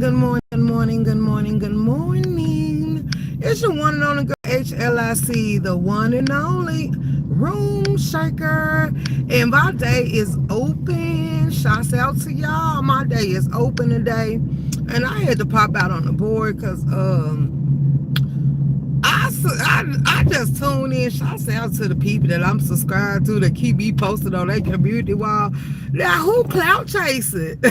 morning, good morning, good morning, good morning, good morning. It's your one and only girl, H.L.I.C, the one and only Room Shaker. And my day is open. Shouts out to y'all. My day is open today. And I had to pop out on the board because I just tune in. Shouts out to the people that I'm subscribed to that keep me posted on their community wall. Now, who clout chasing?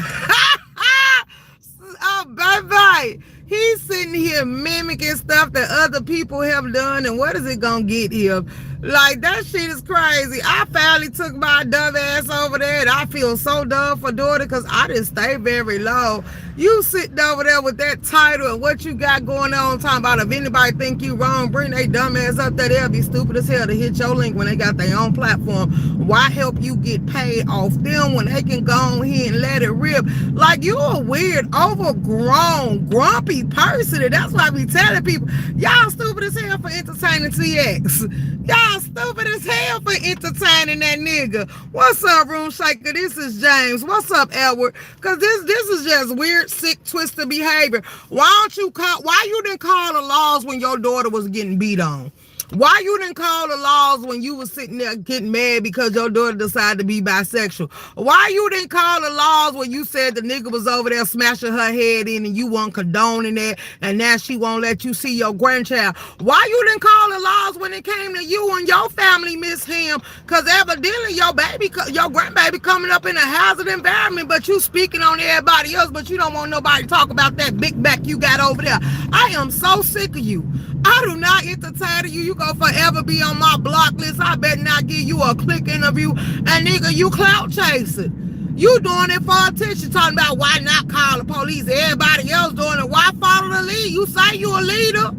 Oh, bye-bye. He's sitting here mimicking stuff that other people have done, and what is it gonna get him? Like, that shit is crazy. I finally took my dumb ass over there, and I feel so dumb for doing it because I didn't stay very long. You sitting over there with that title and what you got going on, talking about if anybody think you wrong, bring their dumb ass up there. They'll be stupid as hell to hit your link when they got their own platform. Why help you get paid off them when they can go on here and let it rip? Like, you a weird, overgrown, grumpy person, and that's why I be telling people, y'all stupid as hell for entertaining TX. Y'all stupid as hell for entertaining that nigga. What's up, Room Shaker? This is James. What's up, Edward? Because this is just weird, sick, twisted behavior. Why you didn't call the laws when your daughter was getting beat on? Why you didn't call the laws when you was sitting there getting mad because your daughter decided to be bisexual? Why you didn't call the laws when you said the nigga was over there smashing her head in and you weren't condoning that, and now she won't let you see your grandchild? Why you didn't call the laws when it came to you and your family miss him? Because evidently your grandbaby coming up in a hazard environment, but you speaking on everybody else, but you don't want nobody to talk about that big back you got over there. I am so sick of you. I do not entertain you. You gonna forever be on my block list. I better not give you a click interview. And nigga, you clout chasing. You doing it for attention, talking about why not call the police. Everybody else doing it. Why follow the lead? You say you a leader.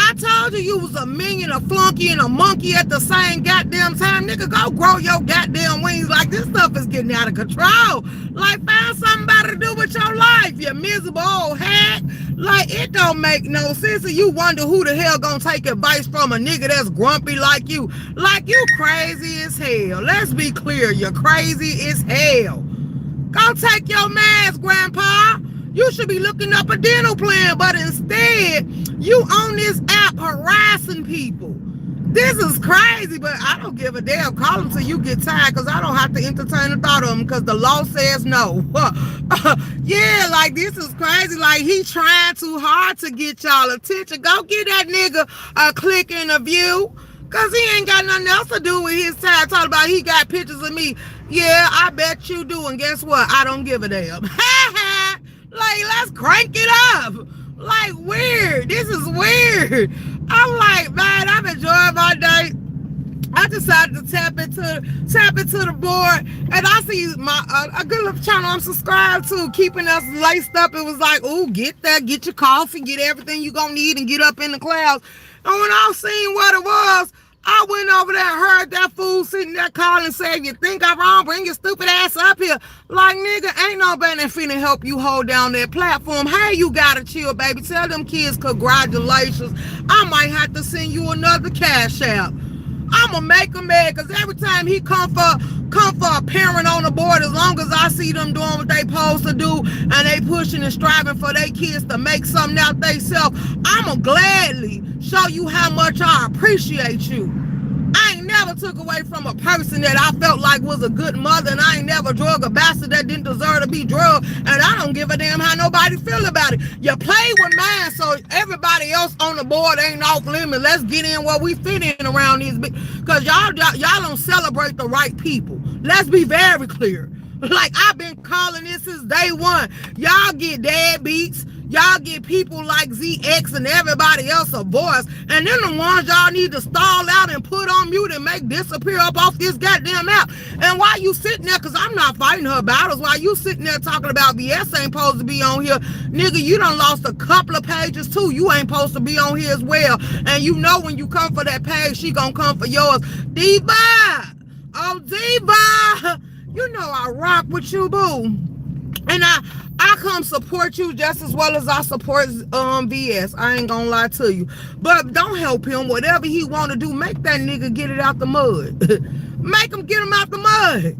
I told you was a minion, a flunky, and a monkey at the same goddamn time. Nigga, go grow your goddamn wings. Like, this stuff is getting out of control. Like, find something better to do with your life, you miserable old hack. Like, it don't make no sense. And you wonder who the hell gonna take advice from a nigga that's grumpy like you. Like, you crazy as hell. Let's be clear, you're crazy as hell. Go take your mask, Grandpa. You should be looking up a dental plan, but instead, you on this app harassing people. This is crazy, but I don't give a damn. Call them till you get tired, because I don't have to entertain the thought of them, because the law says no. Yeah, like, this is crazy. Like, he trying too hard to get y'all attention. Go get that nigga a click and a view, because he ain't got nothing else to do with his time. Talking about he got pictures of me. Yeah, I bet you do, and guess what? I don't give a damn. Like, let's crank it up. Like, weird. This is weird. I'm like, man, I've enjoyed my day. I decided to tap into the board, and I see my a good little channel I'm subscribed to, keeping us laced up. It was like, ooh, get that, get your coffee, get everything you gonna need, and get up in the clouds. And when I seen what it was, I went over there and heard that fool sitting there calling, saying, you think I'm wrong? Bring your stupid ass up here. Like, nigga, ain't nobody finna help you hold down that platform. Hey, you gotta chill, baby. Tell them kids congratulations. I might have to send you another cash app. I'ma make him mad, because every time he come for a parent on the board, as long as I see them doing what they supposed to do and they pushing and striving for their kids to make something out they self, I'ma gladly show you how much I appreciate you. I ain't never took away from a person that I felt like was a good mother, and I ain't never drug a bastard that didn't deserve to be drugged, and I don't give a damn how nobody feel about it. You play with mine, so everybody else on the board ain't off limits. Let's get in where we fit in around these, because y'all don't celebrate the right people. Let's be very clear. Like, I've been calling this since day one. Y'all get deadbeats. Y'all get people like ZX and everybody else a voice, and then the ones y'all need to stall out and put on mute and make disappear up off this goddamn app. And while you sitting there, because I'm not fighting her battles, while you sitting there talking about BS ain't supposed to be on here, nigga, you done lost a couple of pages too. You ain't supposed to be on here as well. And you know when you come for that page, she gonna come for yours. Diva! Oh, Diva! You know I rock with you, boo. And I come support you just as well as I support VS. I ain't gonna lie to you. But don't help him. Whatever he want to do, make that nigga get it out the mud. Make him get him out the mud.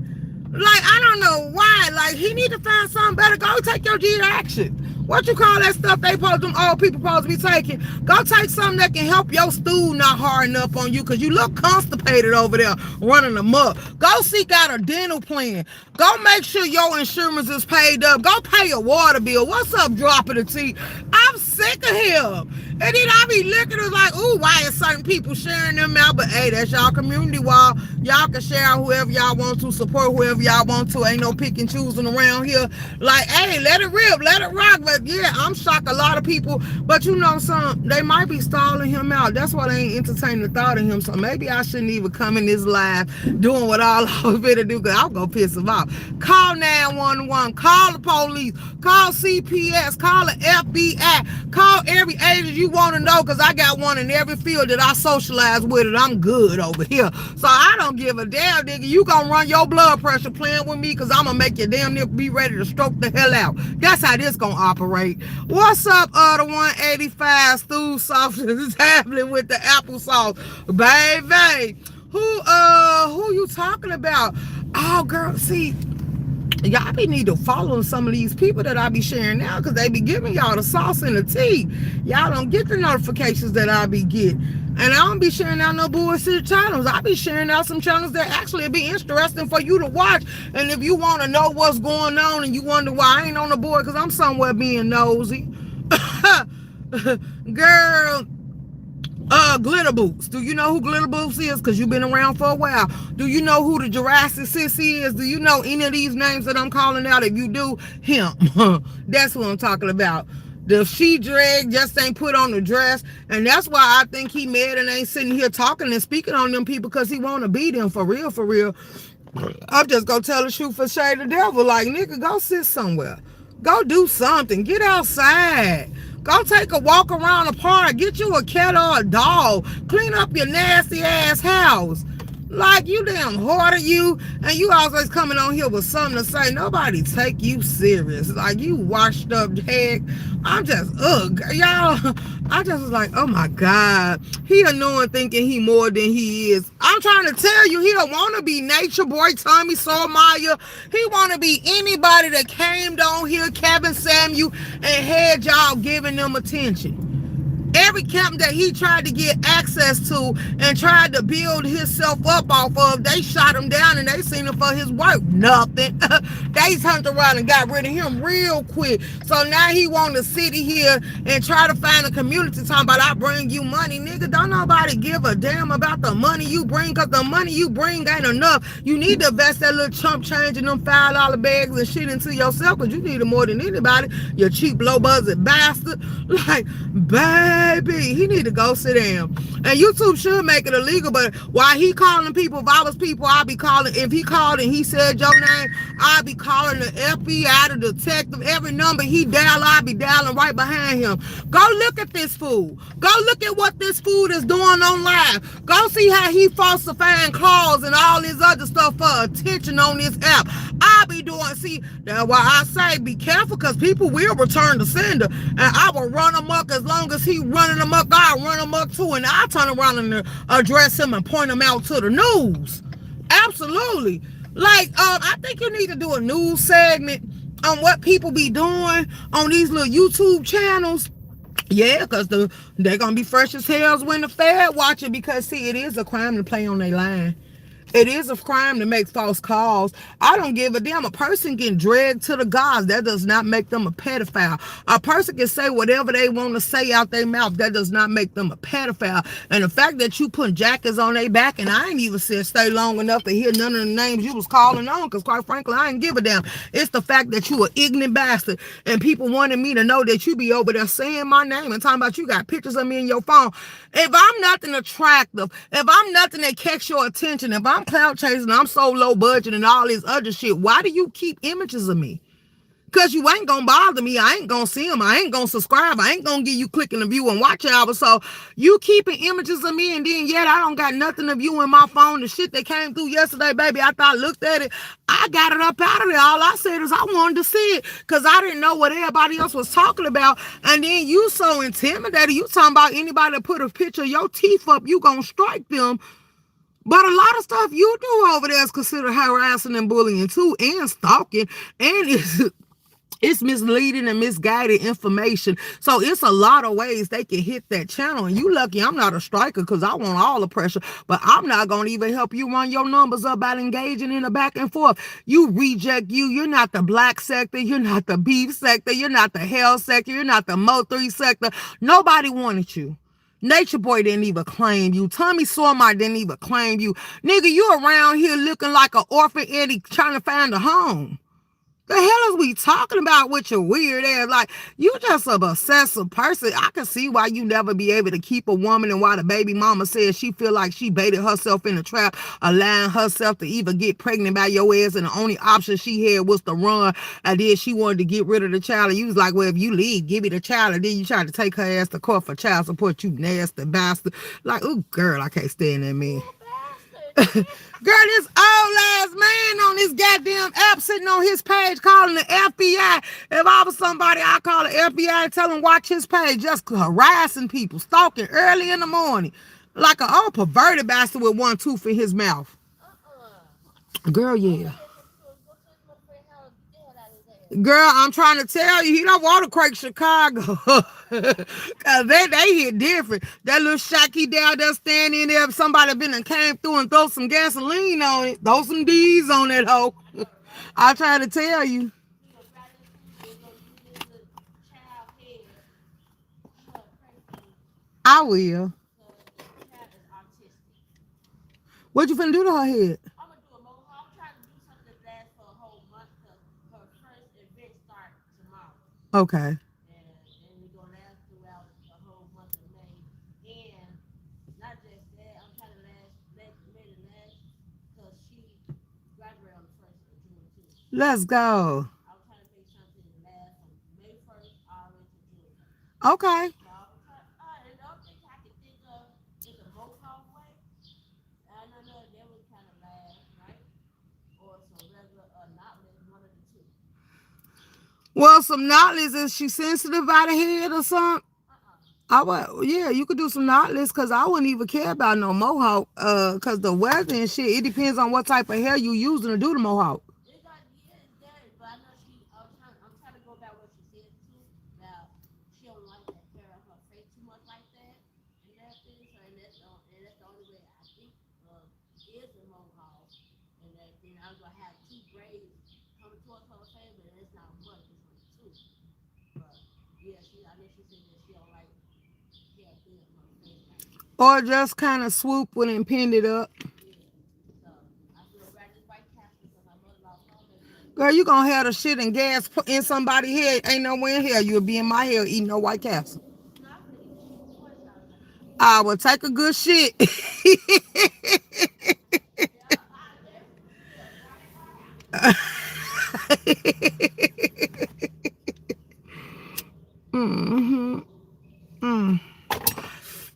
Like, I don't know why. Like, he need to find something better. Go take your G action. What you call that stuff they supposed them old people supposed to be taking? Go take something that can help your stool not hard enough on you, because you look constipated over there running amok. Go seek out a dental plan. Go make sure your insurance is paid up. Go pay your water bill. What's up, dropping the tea? I'm sick of him. And then I be looking at like, ooh, why is certain people sharing them out? But hey, that's y'all community wall. Y'all can share whoever y'all want to, support whoever y'all want to. Ain't no pick and choosing around here. Like, hey, let it rip, let it rock. But yeah, I'm shocked a lot of people. But you know something, they might be stalling him out. That's why they ain't entertaining the thought of him. So maybe I shouldn't even come in this live doing what all I was finna do, because I'm gonna piss him off. Call 911, call the police, call CPS, call the FBI, call every agent you want to know, because I got one in every field that I socialize with, and I'm good over here. So I don't give a damn, nigga. You gonna run your blood pressure playing with me, because I'm gonna make you damn near be ready to stroke the hell out. That's how this gonna operate. What's up, the 185 stew sauce is happening with the applesauce, baby? Who you talking about? Oh, girl, see, y'all be need to follow some of these people that I be sharing now, because they be giving y'all the sauce and the tea. Y'all don't get the notifications that I be getting. And I don't be sharing out no bullshit channels. I be sharing out some channels that actually be interesting for you to watch. And if you want to know what's going on and you wonder why I ain't on the board, because I'm somewhere being nosy. Girl, Glitter Boots. Do you know who Glitter Boots is? Because you've been around for a while. Do you know who the Jurassic Sis is? Do you know any of these names that I'm calling out? If you do, him. That's who I'm talking about. The she drag just ain't put on the dress. And that's why I think he mad and ain't sitting here talking and speaking on them people, because he want to be them for real, for real. I'm just going to tell the truth for shade the devil. Like, nigga, go sit somewhere. Go do something. Get outside. Go take a walk around the park. Get you a cat or a dog. Clean up your nasty ass house. Like, you damn hoarder, you. And you always coming on here with something to say. Nobody take you serious. Like, you washed up head. I'm just, y'all. I just was like, oh my God. He annoying thinking he more than he is. I'm trying to tell you, he don't want to be Nature Boy, Tommy Sotomayor. He want to be anybody that came down here, Kevin Samuel, and had y'all giving them attention. Every camp that he tried to get access to and tried to build himself up off of, they shot him down and they seen him for his work. Nothing. They turned around and got rid of him real quick. So now he want to sit here and try to find a community talking about, I bring you money. Nigga, don't nobody give a damn about the money you bring, because the money you bring ain't enough. You need to invest that little chump change in them $5 bags and shit into yourself, because you need it more than anybody, you cheap, low-budget bastard. Like, baby, he need to go sit down. And YouTube should make it illegal, but while he calling people, if I was people, I'd be calling, if he called and he said your name, I'd be calling the FBI, the detective, every number he dial, I'd be dialing right behind him. Go look at this fool. Go look at what this fool is doing on live. Go see how he falsifying calls and all this other stuff for attention on this app. I'll be doing, see, that's why I say be careful, because people will return the sender, and I will run amok. As long as he running amok, I'll run amok too, and I'll turn around and address him and point him out to the news. Absolutely. Like, I think you need to do a news segment on what people be doing on these little YouTube channels. Yeah, because they're going to be fresh as hell when the Fed watching, because, see, it is a crime to play on their line. It is a crime to make false calls. I don't give a damn. A person getting dragged to the gods, that does not make them a pedophile. A person can say whatever they want to say out their mouth. That does not make them a pedophile. And the fact that you put jackets on their back, and I ain't even said stay long enough to hear none of the names you was calling on, because quite frankly, I ain't give a damn. It's the fact that you an ignorant bastard, and people wanted me to know that you be over there saying my name and talking about you got pictures of me in your phone. If I'm nothing attractive, if I'm nothing that catch your attention, if I'm clout chasing, I'm so low budget and all this other shit, why do you keep images of me? Because you ain't gonna bother me. I ain't gonna see them. I ain't gonna subscribe. I ain't gonna give you clicking the view and watch hours. So you keeping images of me, and then yet I don't got nothing of you in my phone. The shit that came through yesterday, baby, after I looked at it, I got it up out of there. All I said is I wanted to see it, because I didn't know what everybody else was talking about. And then you so intimidated. You talking about anybody that put a picture of your teeth up, you gonna strike them. But a lot of stuff you do over there is considered harassing and bullying too, and stalking, and it's misleading and misguided information. So it's a lot of ways they can hit that channel. And you lucky I'm not a striker because I want all the pressure. But I'm not going to even help you run your numbers up by engaging in a back and forth. You reject you. You're not the black sector. You're not the beef sector. You're not the hell sector. You're not the Mo3 sector. Nobody wanted you. Nature Boy didn't even claim you. Tommy Sourmire didn't even claim you. Nigga, you around here looking like an orphan Eddie trying to find a home. The hell is we talking about with your weird ass? Like, you just a obsessive person. I can see why you never be able to keep a woman and why the baby mama says she feel like she baited herself in a trap, allowing herself to even get pregnant by your ass, and the only option she had was to run, and then she wanted to get rid of the child, and you was like, well, if you leave, give me the child, and then you tried to take her ass to court for child support, you nasty bastard. Like, oh, girl, I can't stand that man. Girl, this old ass man on this goddamn app sitting on his page calling the FBI. If I was somebody, I'd call the FBI and tell them watch his page, just harassing people, stalking early in the morning. Like an old perverted bastard with one tooth in his mouth. Girl, yeah. Girl, I'm trying to tell you, he don't want to crank Chicago. Cause they hit different. That little shacky down there standing there, if somebody been and came through and throw some gasoline on it, throw some D's on that hoe. I try to tell you. I will. What you finna do to her head? Okay. Let's go. Okay. Well, some knowledge, is she sensitive by the head or something? Yeah, you could do some knotless because I wouldn't even care about no mohawk. Cause the weather and shit, it depends on what type of hair you using to do the mohawk. Or just kind of swoop it and pin it up. Girl, you gonna have the shit and gas put in somebody's head. Ain't nowhere in here. You'll be in my hair eating no White Castle. I will take a good shit. Mm-hmm. Mm.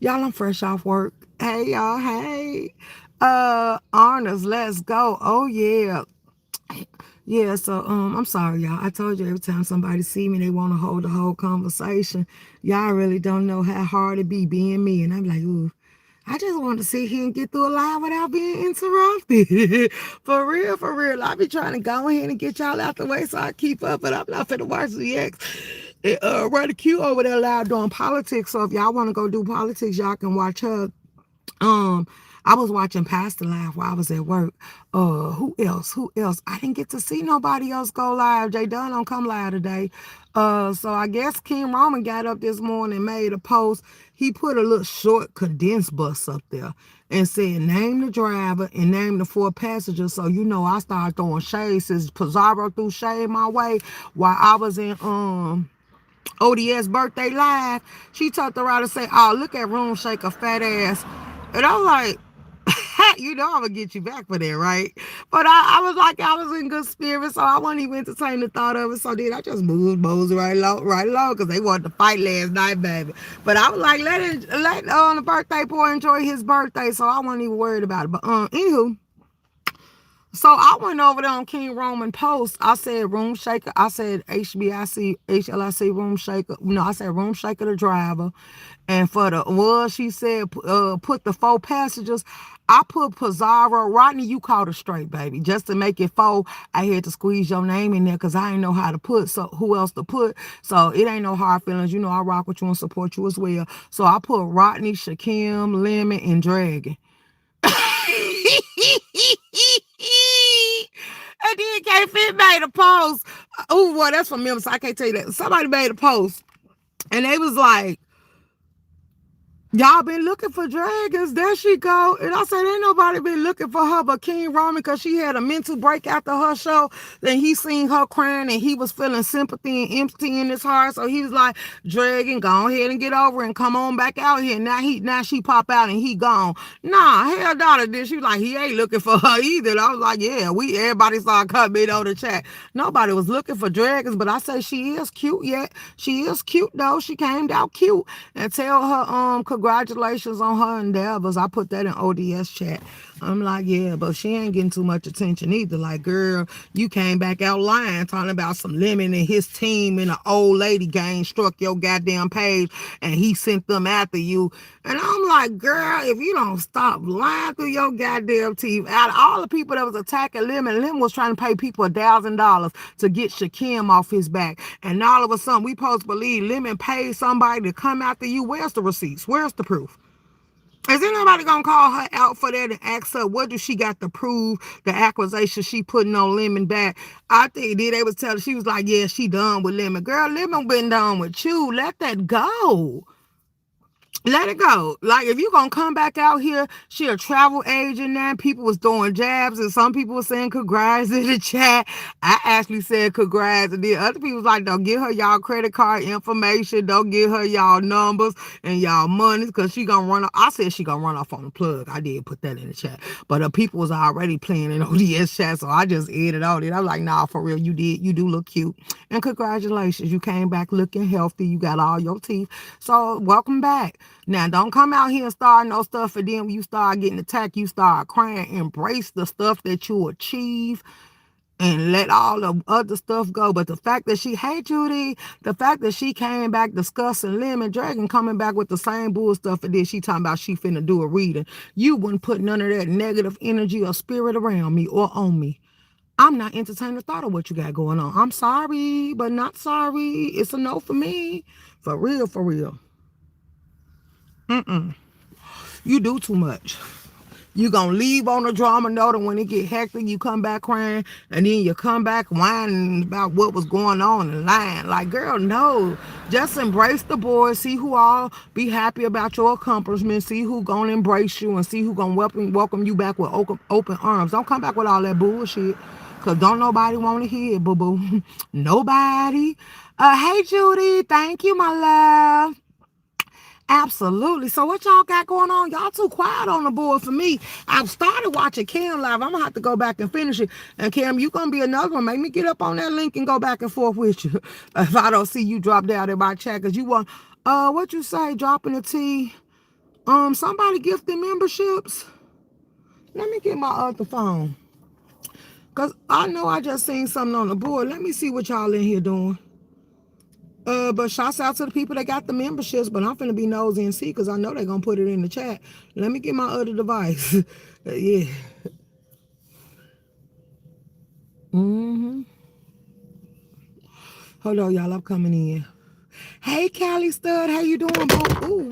Y'all, I'm fresh off work. Hey, y'all. Hey. Honors, let's go. Oh, yeah. Yeah, so I'm sorry, y'all. I told you every time somebody see me, they want to hold the whole conversation. Y'all really don't know how hard it be being me. And I'm like, ooh, I just want to sit here and get through a live without being interrupted. For real, for real. I be trying to go ahead and get y'all out the way so I keep up, but I'm not finna watch the X. Run the queue over there loud doing politics. So if y'all want to go do politics, y'all can watch her. I was watching Pastor live while I was at work. Who else? Who else? I didn't get to see nobody else go live. Jay Dunn don't come live today. So I guess King Roman got up this morning and made a post. He put a little short condensed bus up there and said, name the driver and name the 4 passengers. So, you know, I started throwing shade since Pizarro threw shade my way while I was in ODS birthday live. She turned around and said, oh, look at Room Shaker fat ass. And I was like, you know I'm gonna get you back for that, right? But I was like, I was in good spirits, so I wasn't even entertaining the thought of it. So then I just moved right along, because they wanted to fight last night, baby. But I was like, let the birthday boy enjoy his birthday, so I wasn't even worried about it. But anywho, So I went over there on King Roman Post. I said Room Shaker. I said HBIC, HLIC Room Shaker. No, I said Room Shaker the driver. And for the she said put the 4 passengers. I put Pizarro. Rodney, you called it straight, baby. Just to make it 4, I had to squeeze your name in there because I didn't know how to put. So who else to put? So it ain't no hard feelings. You know I rock with you and support you as well. So I put Rodney, Shakim, Lemon, and Dragon. And then K Fit made a post. Oh, well, that's from members. So I can't tell you that. Somebody made a post, and they was like, y'all been looking for dragons. There she go. And I said, ain't nobody been looking for her but King Roman because she had a mental break after her show. Then he seen her crying and he was feeling sympathy and empty in his heart. So he was like, Dragon, go ahead and get over and come on back out here. Now she pop out and he gone. Nah, hell daughter did. She was like, he ain't looking for her either. And I was like, yeah, everybody started coming on the chat. Nobody was looking for dragons, but I say she is cute yet. She is cute though. She came out cute. And tell her congratulations on her endeavors. I put that in ODS chat. I'm like, yeah, but she ain't getting too much attention either. Like, girl, you came back out lying, talking about some Lemon and his team in an old lady gang struck your goddamn page and he sent them after you. And I'm like, girl, if you don't stop lying through your goddamn teeth, out of all the people that was attacking Lemon was trying to pay people $1,000 to get Shakim off his back. And all of a sudden, we supposed to believe Lemon paid somebody to come after you. Where's the receipts? Where's the proof? Is anybody gonna call her out for that and ask her what do she got to prove the accusation she putting on Lemon back? I think they was telling, she was like, yeah, she done with Lemon. Girl, Lemon been done with you. Let that go. Let it go. Like, if you gonna come back out here, she a travel agent now. People was throwing jabs, and some people were saying congrats in the chat. I actually said congrats, and then other people was like, don't give her y'all credit card information, don't give her y'all numbers and y'all money, because she gonna run off. I said she gonna run off on the plug. I did put that in the chat. But people was already playing in ODS chat, so I just added on it. I'm like, nah, for real, you do look cute. And congratulations, you came back looking healthy. You got all your teeth. So welcome back. Now, don't come out here and start no stuff, and then when you start getting attacked, you start crying. Embrace the stuff that you achieve and let all the other stuff go. But the fact that hey, Judy, the fact that she came back discussing Lemon Dragon coming back with the same bull stuff, and then she talking about she finna do a reading. You wouldn't put none of that negative energy or spirit around me or on me. I'm not entertaining the thought of what you got going on. I'm sorry, but not sorry. It's a no for me. For real, for real. You do too much. You gonna leave on a drama note, and when it get hectic, you come back crying, and then you come back whining about what was going on and lying. Like, girl, no. Just embrace the boys. See who all be happy about your accomplishments. See who gonna embrace you, and see who gonna welcome you back with open arms. Don't come back with all that bullshit, because don't nobody want to hear it, boo-boo. Nobody. Hey, Judy. Thank you, my love. Absolutely. So what y'all got going on? Y'all too quiet on the board for me. I've started watching Cam live. I'm going to have to go back and finish it. And Cam, you going to be another one. Make me get up on that link and go back and forth with you. If I don't see you drop down in my chat. Because you want, what you say, dropping a T. Somebody gifted memberships. Let me get my other phone. Because I know I just seen something on the board. Let me see what y'all in here doing. But shouts out to the people that got the memberships, but I'm finna be nosy and see, because I know they're gonna put it in the chat. Let me get my other device. Yeah. Hold on, y'all, I'm coming in. Hey, Callie Stud, how you doing, boo? Ooh,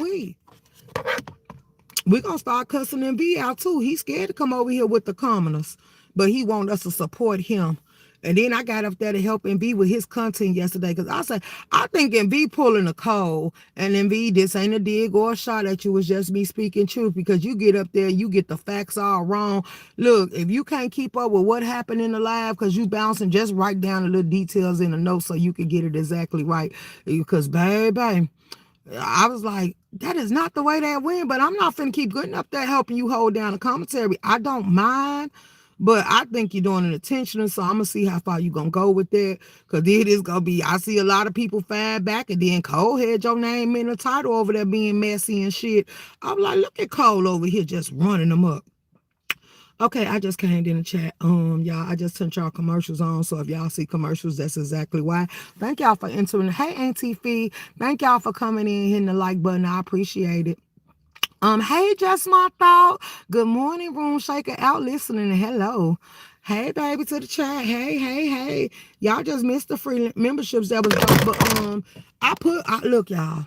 we gonna start cussing MV out too. He's scared to come over here with the commoners, but he want us to support him. And then I got up there to help MV with his content yesterday, because I said, I think MV pulling a cold. And MV, this ain't a dig or a shot at you. It's just me speaking truth, because you get up there, you get the facts all wrong. Look, if you can't keep up with what happened in the live, because you bouncing, just write down the little details in the notes so you can get it exactly right. Because, baby, I was like, that is not the way that went, but I'm not finna keep getting up there helping you hold down the commentary. I don't mind, but I think you're doing it intentional, so I'm gonna see how far you gonna go with that, because it is gonna be, I see a lot of people fire back, and then Cole had your name in the title over there being messy and shit. I'm like, look at Cole over here just running them up. Okay, I just came in the chat. Y'all, I just turned y'all commercials on. So if y'all see commercials, that's exactly why. Thank y'all for entering. Hey, Auntie Fee. Thank y'all for coming in, hitting the like button. I appreciate it. Hey, just my thought. Good morning, Room Shaker out listening. Hello. Hey, baby, to the chat. Hey, hey, hey. Y'all just missed the free memberships that was dope. But look, y'all.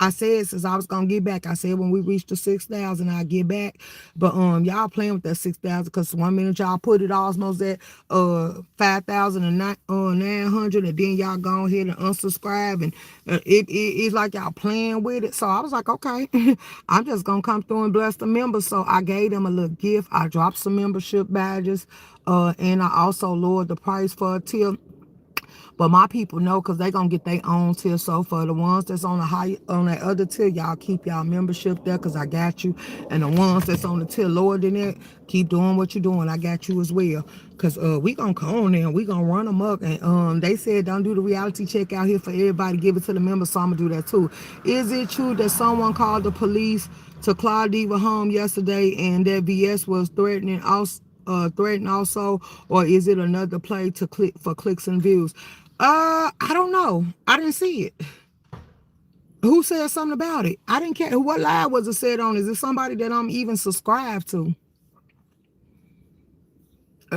I said since I was gonna get back, I said when we reached the 6,000, I'll get back. But y'all playing with that 6,000 because 1 minute y'all put it almost at 5,900, and then y'all go ahead and unsubscribe, and it's like y'all playing with it. So I was like, okay, I'm just gonna come through and bless the members. So I gave them a little gift. I dropped some membership badges, and I also lowered the price for a tier. But my people know because they gonna get their own tier. So for the ones that's on the high on that other tier, y'all keep y'all membership there because I got you. And the ones that's on the tier lower than that, keep doing what you're doing. I got you as well. Cause we gonna come on there and we gonna run them up. And they said don't do the reality check out here for everybody. Give it to the members, so I'm gonna do that too. Is it true that someone called the police to Claudia home yesterday and that VS was threatening also, or is it another play to click for clicks and views? I don't know. I didn't see it. Who said something about it? I didn't care. What live was it said on? Is it somebody that I'm even subscribed to?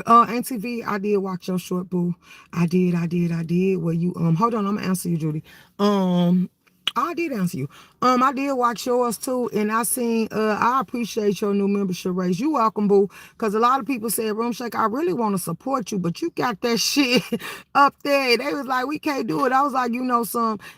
Auntie V, I did watch your short, boo. I did. Well, you hold on, I'm gonna answer you, Judy. Um, I did answer you. I did watch yours too, and I seen. I appreciate your new membership raise. You welcome, boo. Because a lot of people said, Room Shake, I really want to support you, but you got that shit up there. They was like, we can't do it. I was like, you know,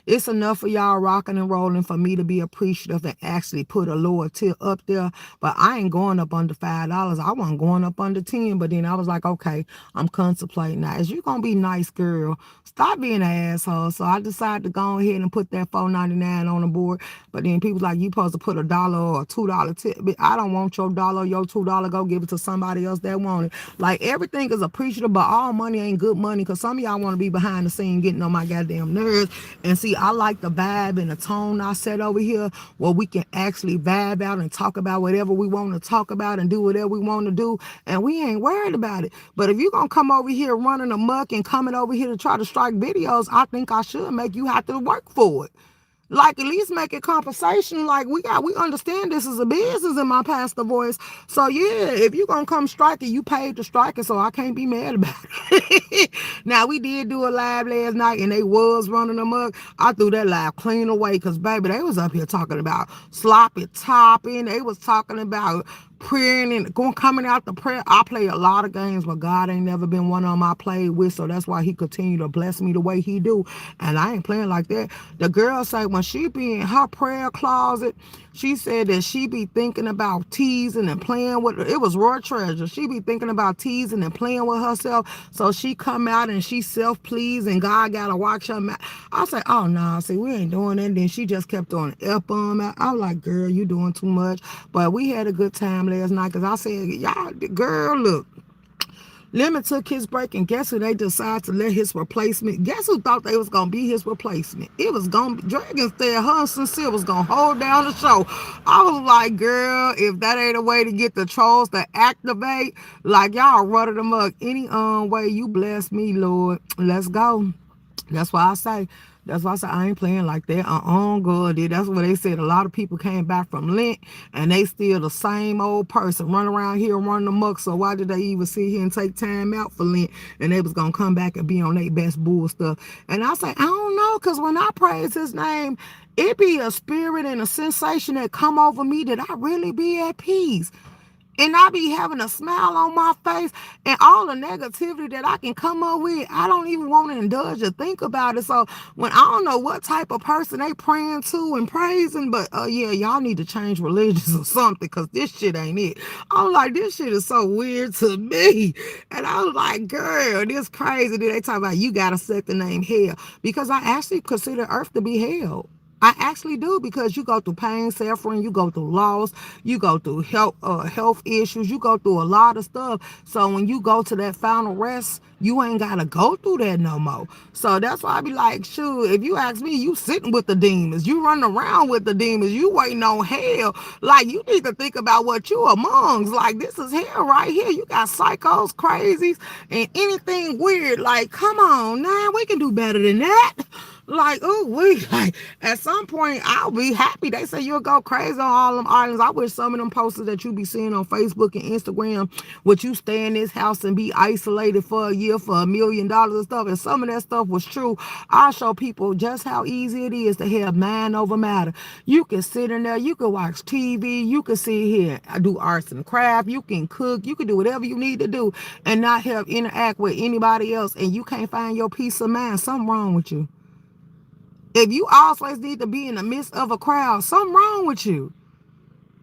it's enough for y'all rocking and rolling for me to be appreciative and actually put a lower tier up there. But I ain't going up under $5. I wasn't going up under 10. But then I was like, okay, I'm contemplating now. Is you gonna be nice, girl? Stop being an asshole. So I decided to go ahead and put that $4.99 on the board. But then people like, you supposed to put $1 or $2 tip. But I don't want your dollar, your $2. Go give it to somebody else that want it. Like everything is appreciable, but all money ain't good money. Cause some of y'all want to be behind the scene getting on my goddamn nerves. And see, I like the vibe and the tone I set over here where we can actually vibe out and talk about whatever we want to talk about and do whatever we want to do. And we ain't worried about it. But if you're going to come over here running amok and coming over here to try to strike videos, I think I should make you have to work for it. Like at least make it compensation. Like we understand this is a business in my pastor voice. So yeah, if you gonna come strike it, you paid to strike it, so I can't be mad about it. Now we did do a live last night and they was running amok. I threw that live clean away because baby, they was up here talking about sloppy topping. They was talking about praying and coming out the prayer. I play a lot of games, but God ain't never been one of them I played with, so that's why he continue to bless me the way he do. And I ain't playing like that. The girl say when she be in her prayer closet, she said that she be thinking about teasing and playing with it was raw treasure. She be thinking about teasing and playing with herself. So she come out and she self-pleased and God gotta watch her mouth. I say, oh no, see, we ain't doing that. And then she just kept on F-bomb out. I was like, girl, you doing too much. But we had a good time last night because I said, y'all, girl, look. Lemon took his break, and guess who they decided to let his replacement? Guess who thought they was gonna be his replacement? It was gonna be Dragon said her and Sincere was gonna hold down the show. I was like, girl, if that ain't a way to get the trolls to activate, like y'all running them up any way you bless me, Lord. Let's go. That's why I say. That's why I said I ain't playing like that. Good. That's what they said. A lot of people came back from Lent and they still the same old person running around here running amok. So why did they even sit here and take time out for Lent? And they was gonna come back and be on their best bull stuff. And I say I don't know, cause when I praise His name, it be a spirit and a sensation that come over me that I really be at peace. And I be having a smile on my face and all the negativity that I can come up with, I don't even want to indulge or think about it. So when I don't know what type of person they praying to and praising, but yeah, y'all need to change religions or something because this shit ain't it. I'm like, this shit is so weird to me. And I was like, girl, this crazy. Then they talk about you got to set the name hell because I actually consider earth to be hell. I actually do, because you go through pain, suffering, you go through loss, you go through health issues, you go through a lot of stuff. So when you go to that final rest, you ain't gotta go through that no more. So that's why I be like, shoot, if you ask me, you sitting with the demons, you running around with the demons, you waiting on hell. Like, you need to think about what you amongst. Like, this is hell right here. You got psychos, crazies, and anything weird. Like, come on, now we can do better than that. Like, oh, we like at some point I'll be happy. They say you'll go crazy on all them islands. I wish some of them posters that you be seeing on Facebook and Instagram, would you stay in this house and be isolated for a year for $1 million and stuff. And some of that stuff was true. I'll show people just how easy it is to have mind over matter. You can sit in there, you can watch TV, you can sit here, do arts and craft, you can cook, you can do whatever you need to do and not have interact with anybody else, and you can't find your peace of mind. Something wrong with you. If you always need to be in the midst of a crowd, something wrong with you.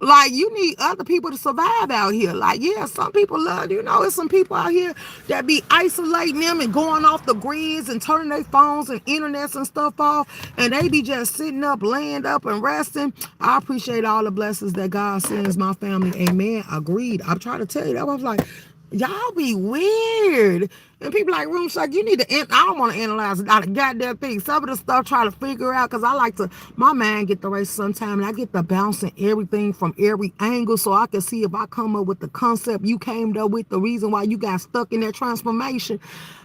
Like, you need other people to survive out here. Like, yeah, some people love, there's some people out here that be isolating them and going off the grids and turning their phones and internets and stuff off, and they be just sitting up, laying up and resting. I appreciate all the blessings that God sends my family. Amen. Agreed. I'm trying to tell you that. I was like, y'all be weird. And people like, Room Shaker, you need to, I don't want to analyze a lot of goddamn things. Some of the stuff try to figure out, because I like to, my mind get the race sometime, and I get the bouncing everything from every angle, so I can see if I come up with the concept you came up with, the reason why you got stuck in that transformation.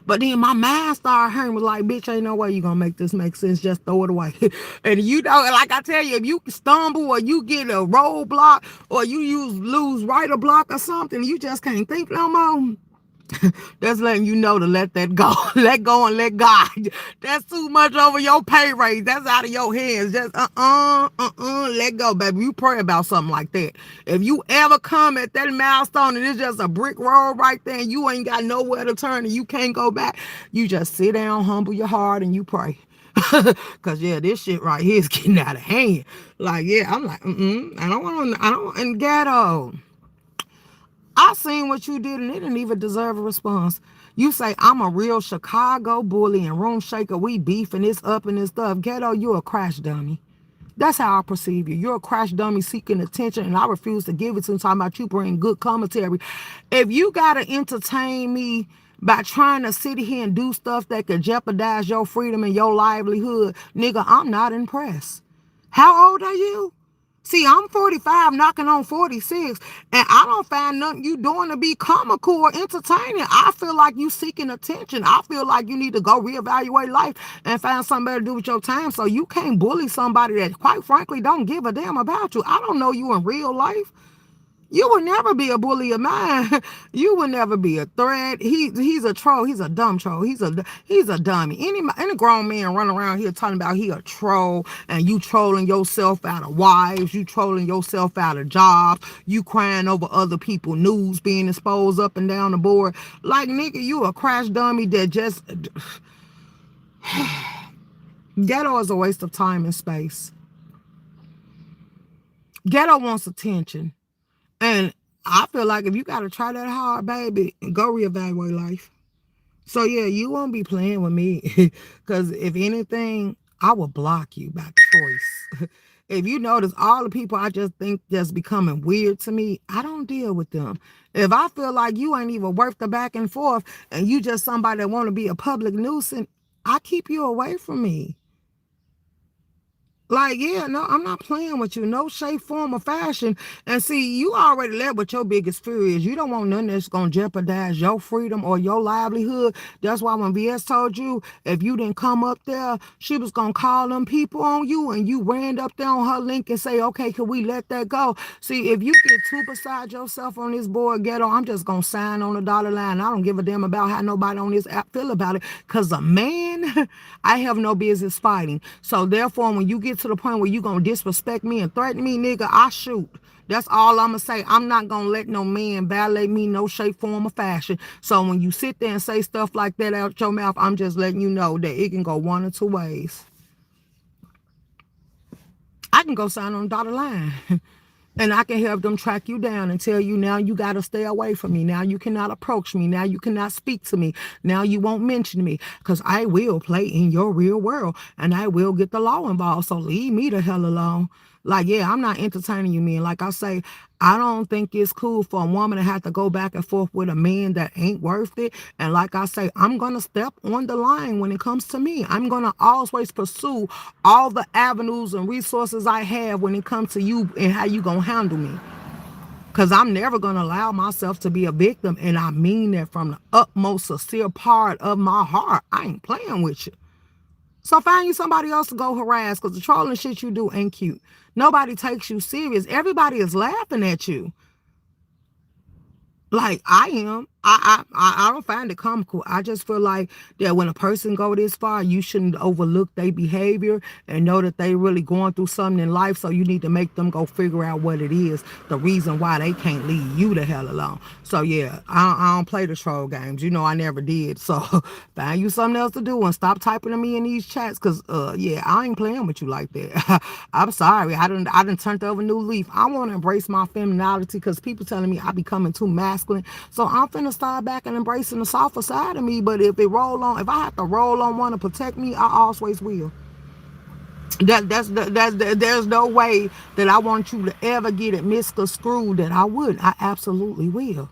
But then my mind started hurting, was like, bitch, ain't no way you gonna make this make sense. Just throw it away. And like I tell you, if you stumble or you get a roadblock or you lose writer block or something, you just can't think no more. That's letting you know to let that go. Let go and let God. That's too much over your pay raise. That's out of your hands. Just let go, baby. You pray about something like that. If you ever come at that milestone and it's just a brick road right there and you ain't got nowhere to turn and you can't go back, you just sit down, humble your heart, and you pray. Cause yeah, this shit right here is getting out of hand. Like, yeah, I'm like, I don't, and ghetto. I seen what you did and it didn't even deserve a response. You say, I'm a real Chicago bully and room shaker. We beefing this up and this stuff. Ghetto, you a crash dummy. That's how I perceive you. You're a crash dummy seeking attention, and I refuse to give it to you. Talking about you bring good commentary. If you got to entertain me by trying to sit here and do stuff that could jeopardize your freedom and your livelihood, nigga, I'm not impressed. How old are you? See, I'm 45, knocking on 46, and I don't find nothing you doing to be comical or entertaining. I feel like you seeking attention. I feel like you need to go reevaluate life and find something better to do with your time. So you can't bully somebody that, quite frankly, don't give a damn about you. I don't know you in real life. You would never be a bully of mine. You would never be a threat. He's a troll. He's a dumb troll. He's a dummy. Any grown man run around here talking about he a troll, and you trolling yourself out of wives, you trolling yourself out of jobs, you crying over other people news being exposed up and down the board. Like, nigga, you a crash dummy that just ghetto is a waste of time and space. Ghetto wants attention. And I feel like if you got to try that hard, baby, go reevaluate life. So, yeah, you won't be playing with me. Because if anything, I will block you by choice. If you notice, all the people I just think just becoming weird to me, I don't deal with them. If I feel like you ain't even worth the back and forth and you just somebody that want to be a public nuisance, I keep you away from me. Like, yeah, no, I'm not playing with you. No shape, form, or fashion. And see, you already led what your biggest fear is. You don't want nothing that's going to jeopardize your freedom or your livelihood. That's why when VS told you, if you didn't come up there, she was going to call them people on you, and you ran up there on her link and say, okay, can we let that go? See, if you get too beside yourself on this board, ghetto, I'm just going to sign on the dotted line. I don't give a damn about how nobody on this app feel about it. Because a man, I have no business fighting. So therefore, when you get to the point where you gonna disrespect me and threaten me, nigga, I shoot. That's all I'm gonna say. I'm not gonna let no man violate me, no shape, form, or fashion. So when you sit there and say stuff like that out your mouth, I'm just letting you know that it can go one or two ways. I can go sign on the dotted line. And I can help them track you down and tell you, now you got to stay away from me. Now you cannot approach me. Now you cannot speak to me. Now you won't mention me, because I will play in your real world and I will get the law involved. So leave me the hell alone. Like, yeah, I'm not entertaining you, man. Like I say, I don't think it's cool for a woman to have to go back and forth with a man that ain't worth it. And like I say, I'm going to step on the line when it comes to me. I'm going to always pursue all the avenues and resources I have when it comes to you and how you going to handle me. Because I'm never going to allow myself to be a victim. And I mean that from the utmost sincere part of my heart. I ain't playing with you. So find you somebody else to go harass, because the trolling shit you do ain't cute. Nobody takes you serious. Everybody is laughing at you. Like I am. I don't find it comical. I just feel like that when a person go this far, you shouldn't overlook their behavior and know that they really going through something in life. So you need to make them go figure out what it is, the reason why they can't leave you the hell alone. So yeah, I don't play the troll games. You know I never did. So find you something else to do and stop typing to me in these chats, because yeah, I ain't playing with you like that. I'm sorry. I done turned over a new leaf. I want to embrace my femininity, because people telling me I becoming too masculine. So I'm finna start back and embracing the softer side of me. But if I have to roll on one to protect me, I always will. There's no way that I want you to ever get it misconstrued that I wouldn't. I absolutely will.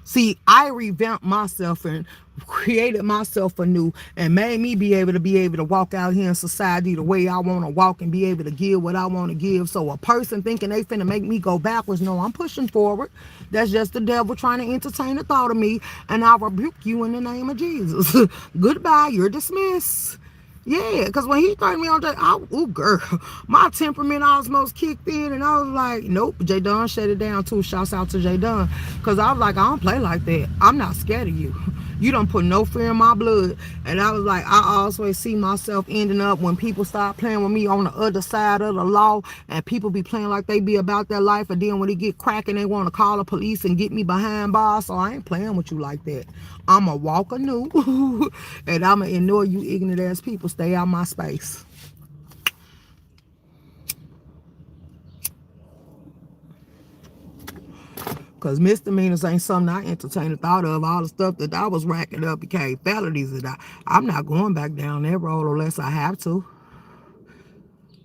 See, I revamped myself and created myself anew and made me be able to walk out here in society the way I want to walk and be able to give what I want to give. So a person thinking they finna make me go backwards, no, I'm pushing forward. That's just the devil trying to entertain the thought of me, and I rebuke you in the name of Jesus. Goodbye, you're dismissed. Yeah, because when he threw me on J, ooh, girl, my temperament almost kicked in, and I was like, nope, J Dunn shut it down too. Shouts out to J Dunn, because I was like, I don't play like that. I'm not scared of you. You don't put no fear in my blood. And I was like, I always see myself ending up when people start playing with me on the other side of the law, and people be playing like they be about their life, and then when it get cracking, they want to call the police and get me behind bars. So I ain't playing with you like that. I'm a walk anew, and I'm going to ignore you ignorant ass people. Stay out my space. Because misdemeanors ain't something I entertain the thought of. All the stuff that I was racking up became felonies, and I'm not going back down that road unless I have to.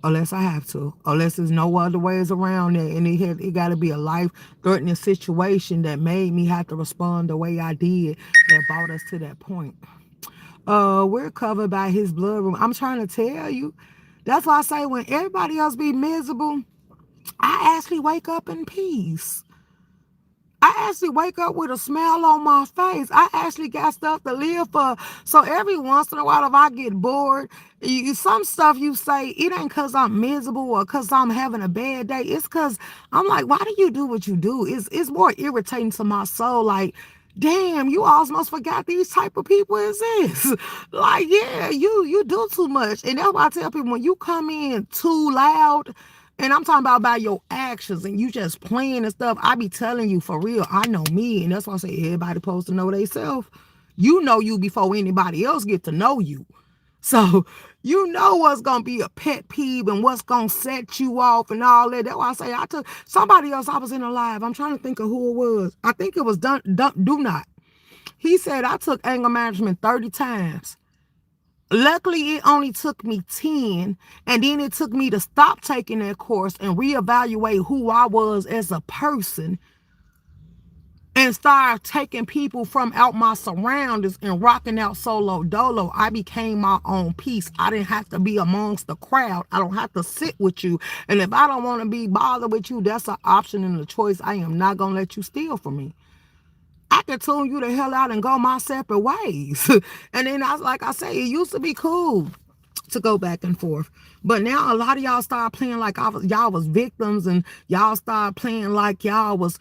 Unless there's no other ways around it, and it got to be a life-threatening situation that made me have to respond the way I did, that brought us to that point. We're covered by his blood room. I'm trying to tell you. That's why I say when everybody else be miserable, I actually wake up in peace. I actually wake up with a smile on my face. I actually got stuff to live for. So every once in a while, if I get bored, some stuff you say, it ain't because I'm miserable or because I'm having a bad day. It's because I'm like, why do you do what you do? It's more irritating to my soul. Like, damn, you almost forgot these type of people exist. Like, yeah, you do too much. And that's why I tell people, when you come in too loud, and I'm talking about by your actions and you just playing and stuff, I be telling you, for real, I know me. And that's why I say everybody supposed to know themselves. You know you before anybody else get to know you. So you know what's going to be a pet peeve and what's going to set you off and all that. That's why I say I took somebody else. I was in a live. I'm trying to think of who it was. I think it was Do Not. He said I took anger management 30 times. Luckily, it only took me 10, and then it took me to stop taking that course and reevaluate who I was as a person and start taking people from out my surroundings and rocking out solo dolo. I became my own peace. I didn't have to be amongst the crowd. I don't have to sit with you. And if I don't want to be bothered with you, that's an option and a choice. I am not going to let you steal from me. I can tune you the hell out and go my separate ways. And then like I say, it used to be cool to go back and forth. But now a lot of y'all start playing like y'all was victims, and y'all start playing like y'all was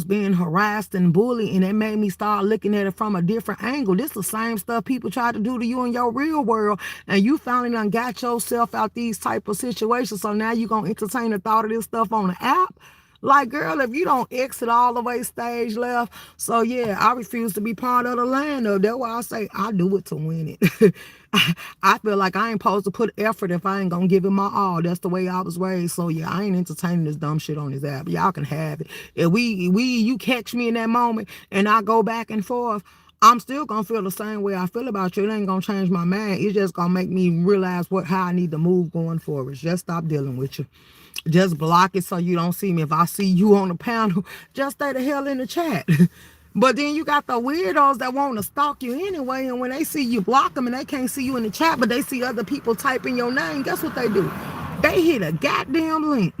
being harassed and bullied, and it made me start looking at it from a different angle. This is the same stuff people try to do to you in your real world, and you finally done got yourself out these type of situations. So now you gonna entertain the thought of this stuff on the app? Like, girl, if you don't exit all the way stage left. So yeah, I refuse to be part of the lineup. That's why I say I do it to win it. I feel like I ain't supposed to put effort if I ain't gonna give it my all. That's the way I was raised. So yeah, I ain't entertaining this dumb shit on this app. Y'all can have it. If you catch me in that moment and I go back and forth, I'm still gonna feel the same way I feel about you. It ain't gonna change my mind. It's just gonna make me realize how I need to move going forward. Just stop dealing with you. Just block it so you don't see me. If I see you on the panel, just stay the hell in the chat. But then you got the weirdos that want to stalk you anyway, and when they see you block them and they can't see you in the chat, but they see other people typing your name, guess what they do? They hit a goddamn link.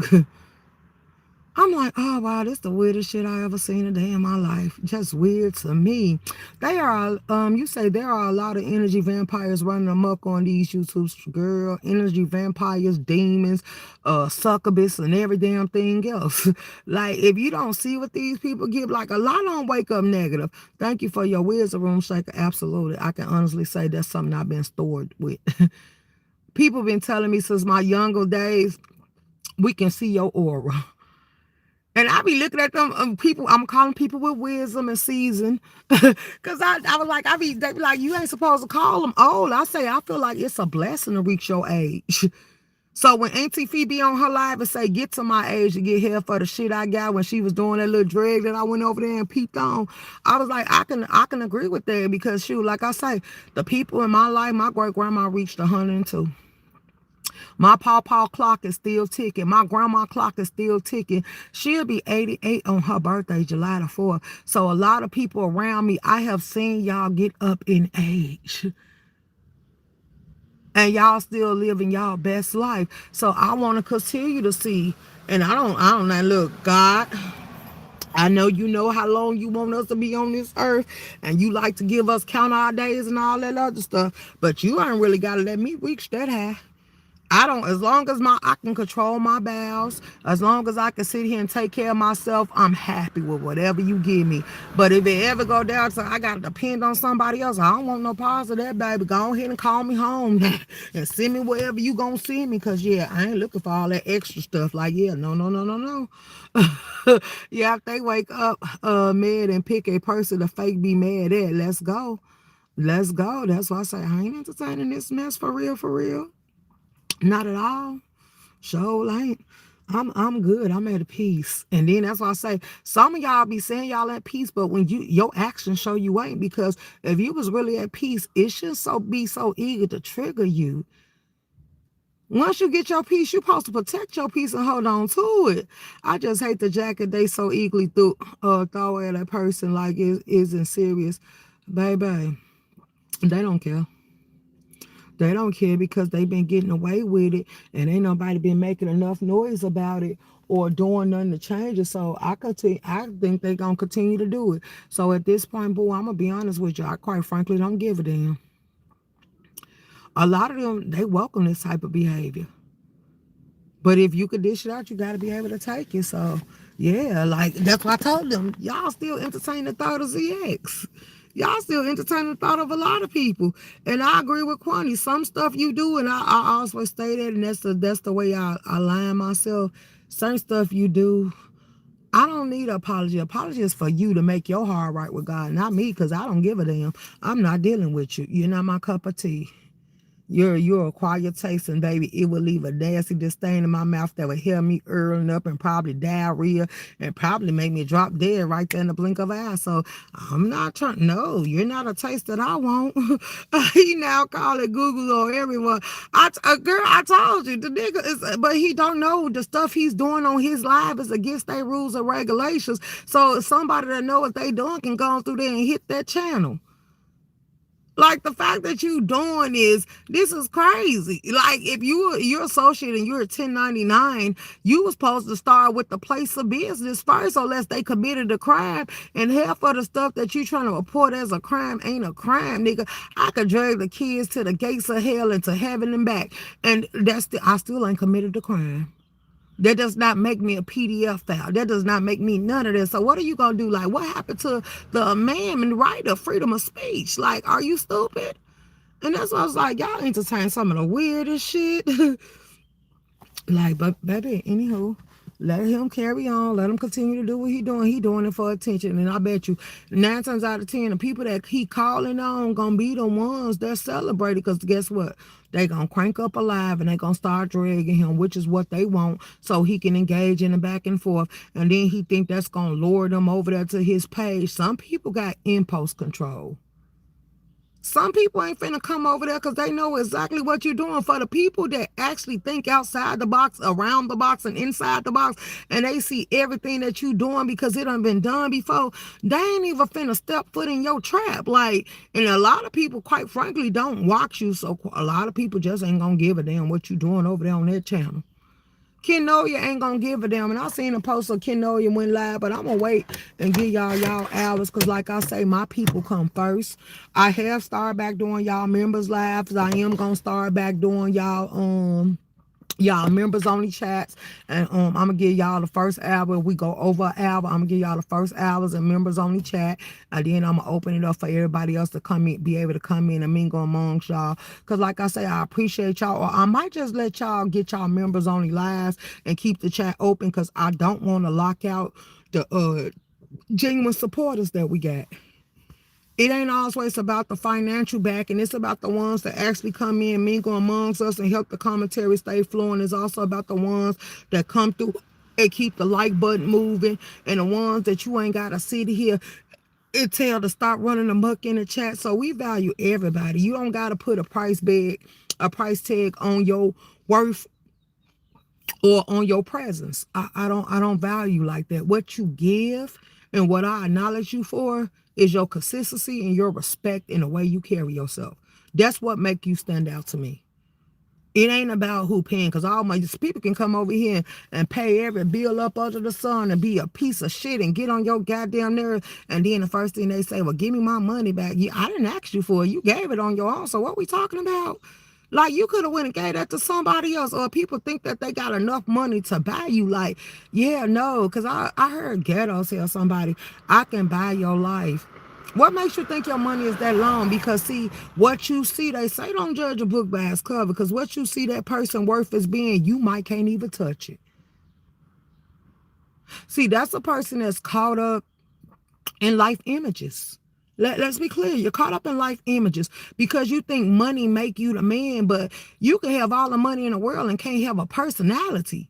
I'm like, oh wow, this the weirdest shit I ever seen a day in my life. Just weird to me. They are, you say there are a lot of energy vampires running amok on these YouTubes, girl. Energy vampires, demons, succubus, and every damn thing else. Like, if you don't see what these people give, like a lot don't wake up negative. Thank you for your Wisdom Room Shaker. Absolutely. I can honestly say that's something I've been stored with. People been telling me since my younger days, we can see your aura. And I be looking at them people, I'm calling people with wisdom and season. Because I was like, they be like, you ain't supposed to call them old. I say, I feel like it's a blessing to reach your age. So when Auntie Phoebe on her live and say, get to my age to get here for the shit I got when she was doing that little drag that I went over there and peeped on, I was like, I can agree with that because shoot, like I say, the people in my life, my great grandma reached 102. My pawpaw clock is still ticking. My grandma clock is still ticking. She'll be 88 on her birthday, July the 4th. So a lot of people around me, I have seen y'all get up in age. And y'all still living y'all best life. So I want to continue to see. And I don't know. Look, God, I know you know how long you want us to be on this earth. And you like to give us count our days and all that other stuff. But you ain't really got to let me reach that high. I don't, as long as I can control my bowels, as long as I can sit here and take care of myself, I'm happy with whatever you give me. But if it ever go down to I got to depend on somebody else, I don't want no parts of that, baby. Go ahead and call me home and send me wherever you gonna send me. Because, yeah, I ain't looking for all that extra stuff. Like, yeah, no, no, no, no, no. Yeah, if they wake up mad and pick a person to fake be mad at, let's go. Let's go. That's why I say I ain't entertaining this mess for real, for real. Not at all. Sure ain't. I'm good. I'm at peace. And then that's why I say some of y'all be saying y'all at peace, but when your actions show you ain't, because if you was really at peace, it should be so eager to trigger you. Once you get your peace, you're supposed to protect your peace and hold on to it. I just hate the jacket they so eagerly throw at a person like it isn't serious. Baby, they don't care. They don't care because they've been getting away with it and ain't nobody been making enough noise about it or doing nothing to change it. So I think they're going to continue to do it. So at this point, boy, I'm going to be honest with you. I quite frankly don't give a damn. A lot of them, they welcome this type of behavior. But if you could dish it out, you got to be able to take it. So, yeah, like that's what I told them. Y'all still entertain the thought of ZX. Y'all still entertain the thought of a lot of people. And I agree with Kwani. Some stuff you do, and I always say that, and that's the way I line myself. Certain stuff you do, I don't need an apology. Apology is for you to make your heart right with God, not me, because I don't give a damn. I'm not dealing with you. You're not my cup of tea. You're a quiet taste, and baby, it will leave a nasty disdain in my mouth that will help me hurling up and probably diarrhea and probably make me drop dead right there in the blink of an eye. So I'm not trying. No, you're not a taste that I want. He now call it Google or everyone. Girl, I told you the nigga is, but he don't know the stuff he's doing on his live is against their rules and regulations. So somebody that know what they doing can go through there and hit that channel. Like the fact that you doing this is crazy. Like if you're associate and you're a 1099, you was supposed to start with the place of business first, unless they committed a crime. And half of the stuff that you trying to report as a crime ain't a crime, nigga. I could drag the kids to the gates of hell and to heaven and back, and I still ain't committed a crime. That does not make me a PDF file. That does not make me none of this. So what are you going to do? Like, what happened to the man and right of freedom of speech? Like, are you stupid? And that's why I was like, y'all entertain some of the weirdest shit. Like, but baby, anywho, Let him carry on. Let him continue to do what he doing. He doing it for attention. And I bet you 9 times out of 10, the people that he calling on gonna be the ones that celebrate it. Because guess what? They gonna crank up a live and they gonna start dragging him, which is what they want, so he can engage in the back and forth. And then he think that's gonna lure them over there to his page. Some people got impulse control. Some people ain't finna come over there because they know exactly what you're doing. For the people that actually think outside the box, around the box, and inside the box, and they see everything that you doing because it done been done before, they ain't even finna step foot in your trap. Like, and a lot of people, quite frankly, don't watch you, so a lot of people just ain't gonna give a damn what you doing over there on that channel. Kenoya ain't gonna give a damn. And I seen a post of Kenoya went live, but I'm gonna wait and give y'all hours, because like I say, my people come first. I have started back doing y'all members lives. I am gonna start back doing y'all members only chats, and I'm gonna give y'all the first hour. We go over an hour, I'm gonna give y'all the first hours and members only chat, and then I'm gonna open it up for everybody else to come in, be able to come in and mingle amongst y'all. Because like I say, I appreciate y'all, or I might just let y'all get y'all members only lives and keep the chat open, because I don't want to lock out the genuine supporters that we got. It ain't always about the financial backing. It's about the ones that actually come in, mingle amongst us, and help the commentary stay flowing. It's also about the ones that come through and keep the like button moving, and the ones that you ain't got to sit here and tell to stop running amok in the chat. So we value everybody. You don't got to put a price tag on your worth or on your presence. I don't value like that. What you give and what I acknowledge you for is your consistency and your respect in the way you carry yourself. That's what make you stand out to me. It ain't about who paying, because all my people can come over here and pay every bill up under the sun and be a piece of shit and get on your goddamn nerve. And then the first thing they say, well, give me my money back. I didn't ask you for it. You gave it on your own. So what we talking about? Like, you could have went and gave that to somebody else. Or people think that they got enough money to buy you. Like, yeah, no. Because I heard Ghetto tell somebody, I can buy your life. What makes you think your money is that long? Because see, what you see, they say don't judge a book by its cover, because what you see that person worth as being, you might can't even touch it. See, that's a person that's caught up in life images. Let's be clear. You're caught up in life images because you think money make you the man, but you can have all the money in the world and can't have a personality.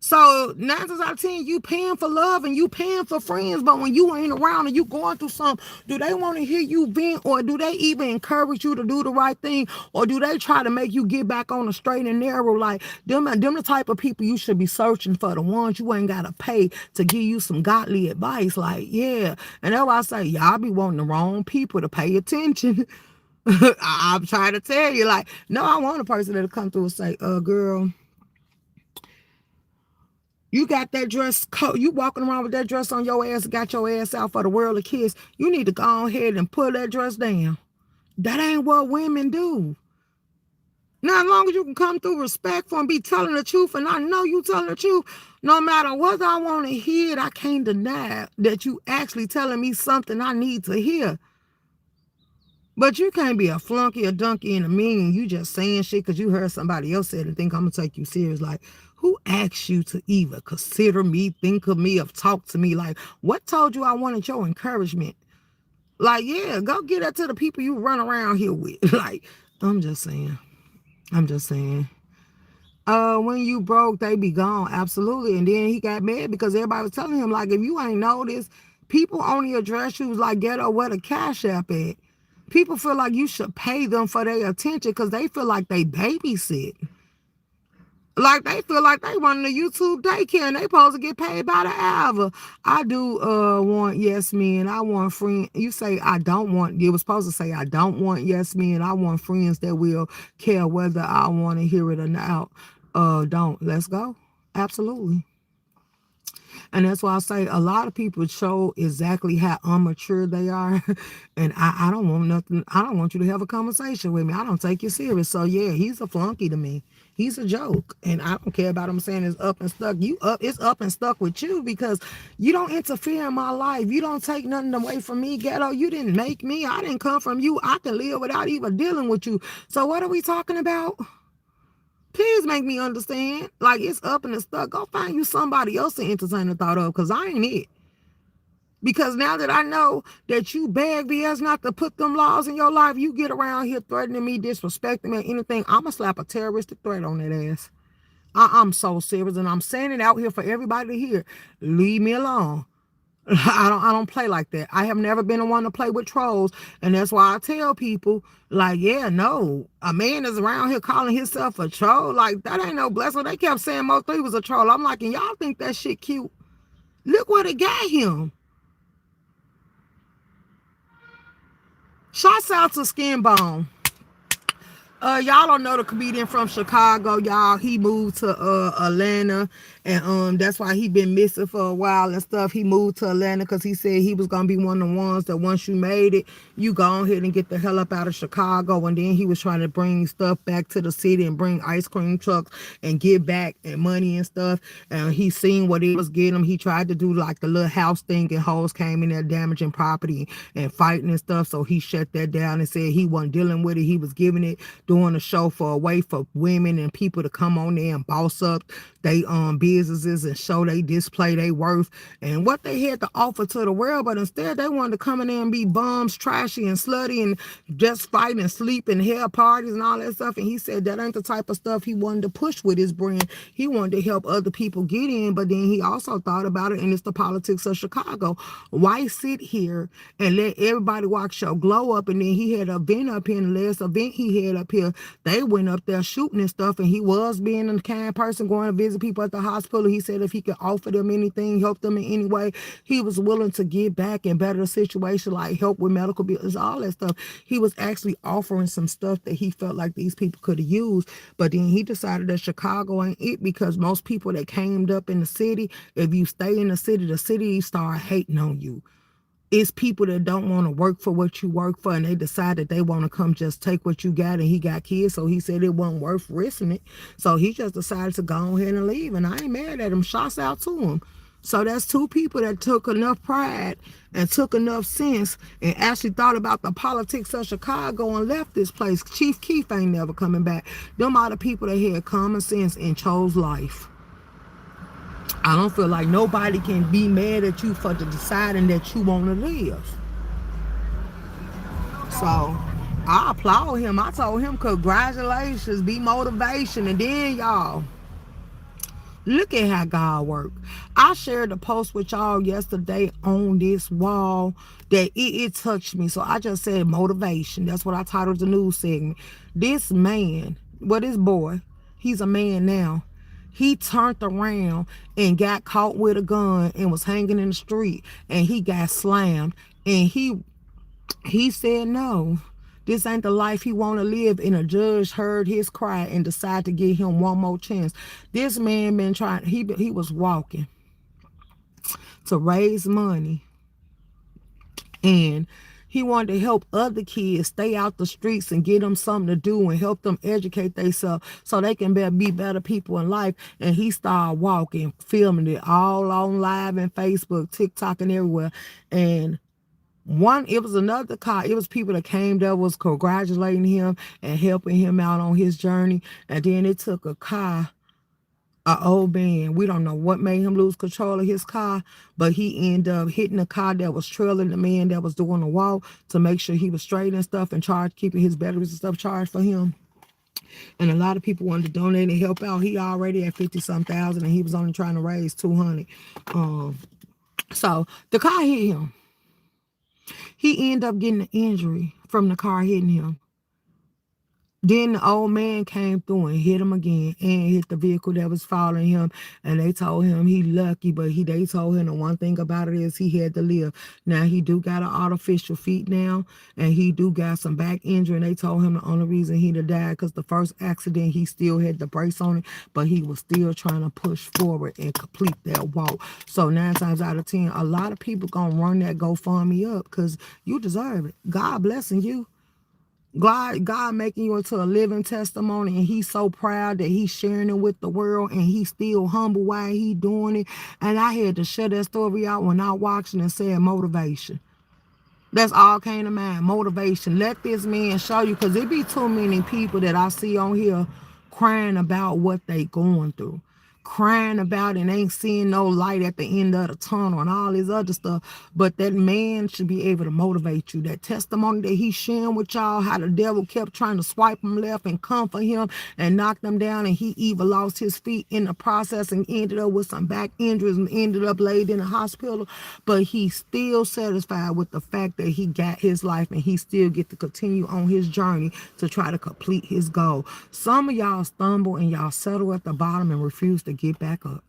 So 9 times out of 10, you paying for love and you paying for friends, but when you ain't around and you going through something, do they want to hear you vent, or do they even encourage you to do the right thing, or do they try to make you get back on the straight and narrow? Like, them the type of people you should be searching for, the ones you ain't got to pay to give you some godly advice. Like, yeah. And that's why I say, y'all be wanting the wrong people to pay attention. I'm trying to tell you, like, no, I want a person that'll come through and say, girl, you got that dress, you walking around with that dress on your ass, got your ass out for the world to kiss. You need to go ahead and pull that dress down. That ain't what women do. Now, as long as you can come through respectful and be telling the truth, and I know you telling the truth, no matter whether I want to hear it, I can't deny that you actually telling me something I need to hear. But you can't be a flunky, a donkey, and a mean. You just saying shit because you heard somebody else say it and think I'm going to take you serious. Like, who asked you to even consider me, think of me, or talk to me? Like, what told you I wanted your encouragement? Like, yeah, go get that to the people you run around here with. Like, I'm just saying. When you broke, they be gone. Absolutely. And then he got mad because everybody was telling him, like, if you ain't noticed, people only address you like Ghetto, where the Cash App at. People feel like you should pay them for their attention because they feel like they babysit. Like, they feel like they running a YouTube daycare and they supposed to get paid by the hour. I do want yes men. I want friends. You say I don't want, you was supposed to say I don't want yes men. I want friends that will care whether I want to hear it or not. Don't. Let's go. Absolutely. And that's why I say a lot of people show exactly how immature they are. And I don't want nothing. I don't want you to have a conversation with me. I don't take you serious. So yeah, he's a flunky to me. He's a joke. And I don't care about him saying it's up and stuck. It's up and stuck with you because you don't interfere in my life. You don't take nothing away from me, Ghetto. You didn't make me. I didn't come from you. I can live without even dealing with you. So what are we talking about? Please make me understand. Like, it's up and it's stuck. Go find you somebody else to entertain the thought of, because I ain't it. Because now that I know that you beg BS not to put them laws in your life, you get around here threatening me, disrespecting me, anything, I'm going to slap a terroristic threat on that ass. I'm so serious, and I'm saying it out here for everybody to hear. Leave me alone. I don't play like that. I have never been the one to play with trolls, and that's why I tell people, like, yeah, no, a man is around here calling himself a troll. Like, that ain't no blessing. They kept saying Mo3 was a troll. I'm like, and y'all think that shit cute? Look what it got him. Shouts out to Skinbone. Y'all don't know the comedian from Chicago, y'all. He moved to Atlanta, and that's why he been missing for a while and stuff. He moved to Atlanta because he said he was gonna be one of the ones that once you made it, you go ahead and get the hell up out of Chicago. And then he was trying to bring stuff back to the city and bring ice cream trucks and get back and money and stuff. And he seen what it was getting him. He tried to do like the little house thing, and hoes came in there damaging property and fighting and stuff. So he shut that down and said he wasn't dealing with it. He was giving it, doing a show for a way for women and people to come on there and boss up they businesses and show they display they worth and what they had to offer to the world. But instead they wanted to come in there and be bums, trashy and slutty and just fight and sleep and have parties and all that stuff. And he said that ain't the type of stuff he wanted to push with his brand. He wanted to help other people get in, but then he also thought about it, and it's the politics of Chicago. Why sit here and let everybody watch your glow up? And then he had an event up here, and the last event he had up here, they went up there shooting and stuff, and he was being a kind person, going to visit people at the hospital. He said if he could offer them anything, help them in any way, he was willing to give back and better the situation, like help with medical bills, all that stuff. He was actually offering some stuff that he felt like these people could have used. But then he decided that Chicago ain't it, because most people that came up in the city, if you stay in the city start hating on you. It's people that don't want to work for what you work for, and they decide that they want to come just take what you got. And he got kids, so he said it wasn't worth risking it. So he just decided to go ahead and leave, and I ain't mad at him. Shouts out to him. So that's two people that took enough pride and took enough sense and actually thought about the politics of Chicago and left this place. Chief Keef ain't never coming back. Them are the people that had common sense and chose life. I don't feel like nobody can be mad at you for deciding that you want to live. So I applaud him. I told him congratulations, be motivation. And then y'all, look at how God works. I shared a post with y'all yesterday on this wall that it touched me. So I just said motivation. That's what I titled the news segment. This man, this boy, he's a man now. He turned around and got caught with a gun and was hanging in the street, and he got slammed. And he said no, this ain't the life he want to live. And a judge heard his cry and decided to give him one more chance. This man been trying, he was walking to raise money, and he wanted to help other kids stay out the streets and get them something to do and help them educate themselves so they can be better people in life. And he started walking, filming it all on live and Facebook, TikTok, and everywhere. And it was another car. It was people that came there, was congratulating him and helping him out on his journey. And then it took a car, an old man. We don't know what made him lose control of his car, but he ended up hitting a car that was trailing the man that was doing the walk to make sure he was straight and stuff, and keeping his batteries and stuff charged for him. And a lot of people wanted to donate and help out. He already at 50-some thousand, and he was only trying to raise 200. So the car hit him. He ended up getting an injury from the car hitting him. Then the old man came through and hit him again and hit the vehicle that was following him. And they told him he lucky, but they told him the one thing about it is he had to live. Now, he do got an artificial feet now, and he do got some back injury. And they told him the only reason he died because the first accident, he still had the brace on it, but he was still trying to push forward and complete that walk. So 9 times out of 10, a lot of people going to run that GoFundMe up because you deserve it. God blessing you. God making you into a living testimony, and he's so proud that he's sharing it with the world, and he's still humble while he doing it. And I had to share that story out when I watched it and said motivation. That's all came to mind, motivation. Let this man show you, because it be too many people that I see on here crying about what they going through, crying about and ain't seeing no light at the end of the tunnel and all this other stuff. But that man should be able to motivate you. That testimony that he's sharing with y'all, how the devil kept trying to swipe him left and come for him and knock them down, and he even lost his feet in the process and ended up with some back injuries and ended up laid in the hospital. But he's still satisfied with the fact that he got his life and he still get to continue on his journey to try to complete his goal. Some of y'all stumble and y'all settle at the bottom and refuse to get back up.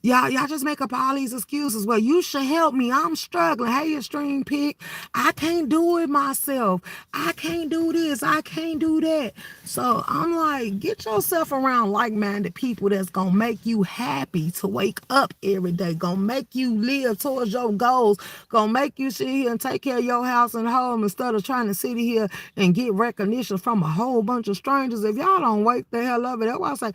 Y'all just make up all these excuses. Well, you should help me. I'm struggling. Hey, Extreme Pick, I can't do it myself. I can't do this. I can't do that. So I'm like, get yourself around like-minded people that's going to make you happy to wake up every day, going to make you live towards your goals, going to make you sit here and take care of your house and home instead of trying to sit here and get recognition from a whole bunch of strangers. If y'all don't wake the hell up, that's why I say,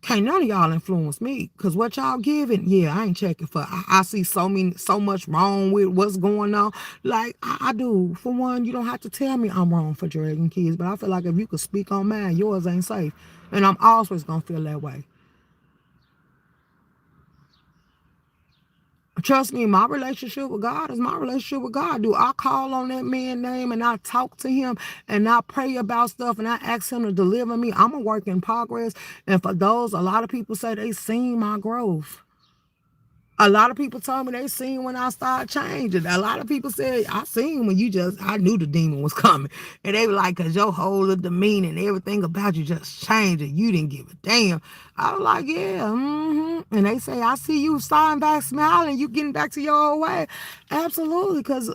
can't none of y'all influence me, because what y'all giving, yeah, I ain't checking for. I see so much wrong with what's going on. Like, I do. For one, you don't have to tell me I'm wrong for dragging kids, but I feel like if you could speak on mine, yours ain't safe. And I'm always going to feel that way. Trust me, my relationship with God is my relationship with God. Do I call on that man's name and I talk to him and I pray about stuff and I ask him to deliver me? I'm a work in progress. And for those, a lot of people say they seen my growth. A lot of people told me they seen when I started changing. A lot of people said, I seen when I knew the demon was coming. And they were like, because your whole demeanor and everything about you just changed and you didn't give a damn. I was like, yeah, And they say, I see you starting back smiling, you getting back to your old way. Absolutely, because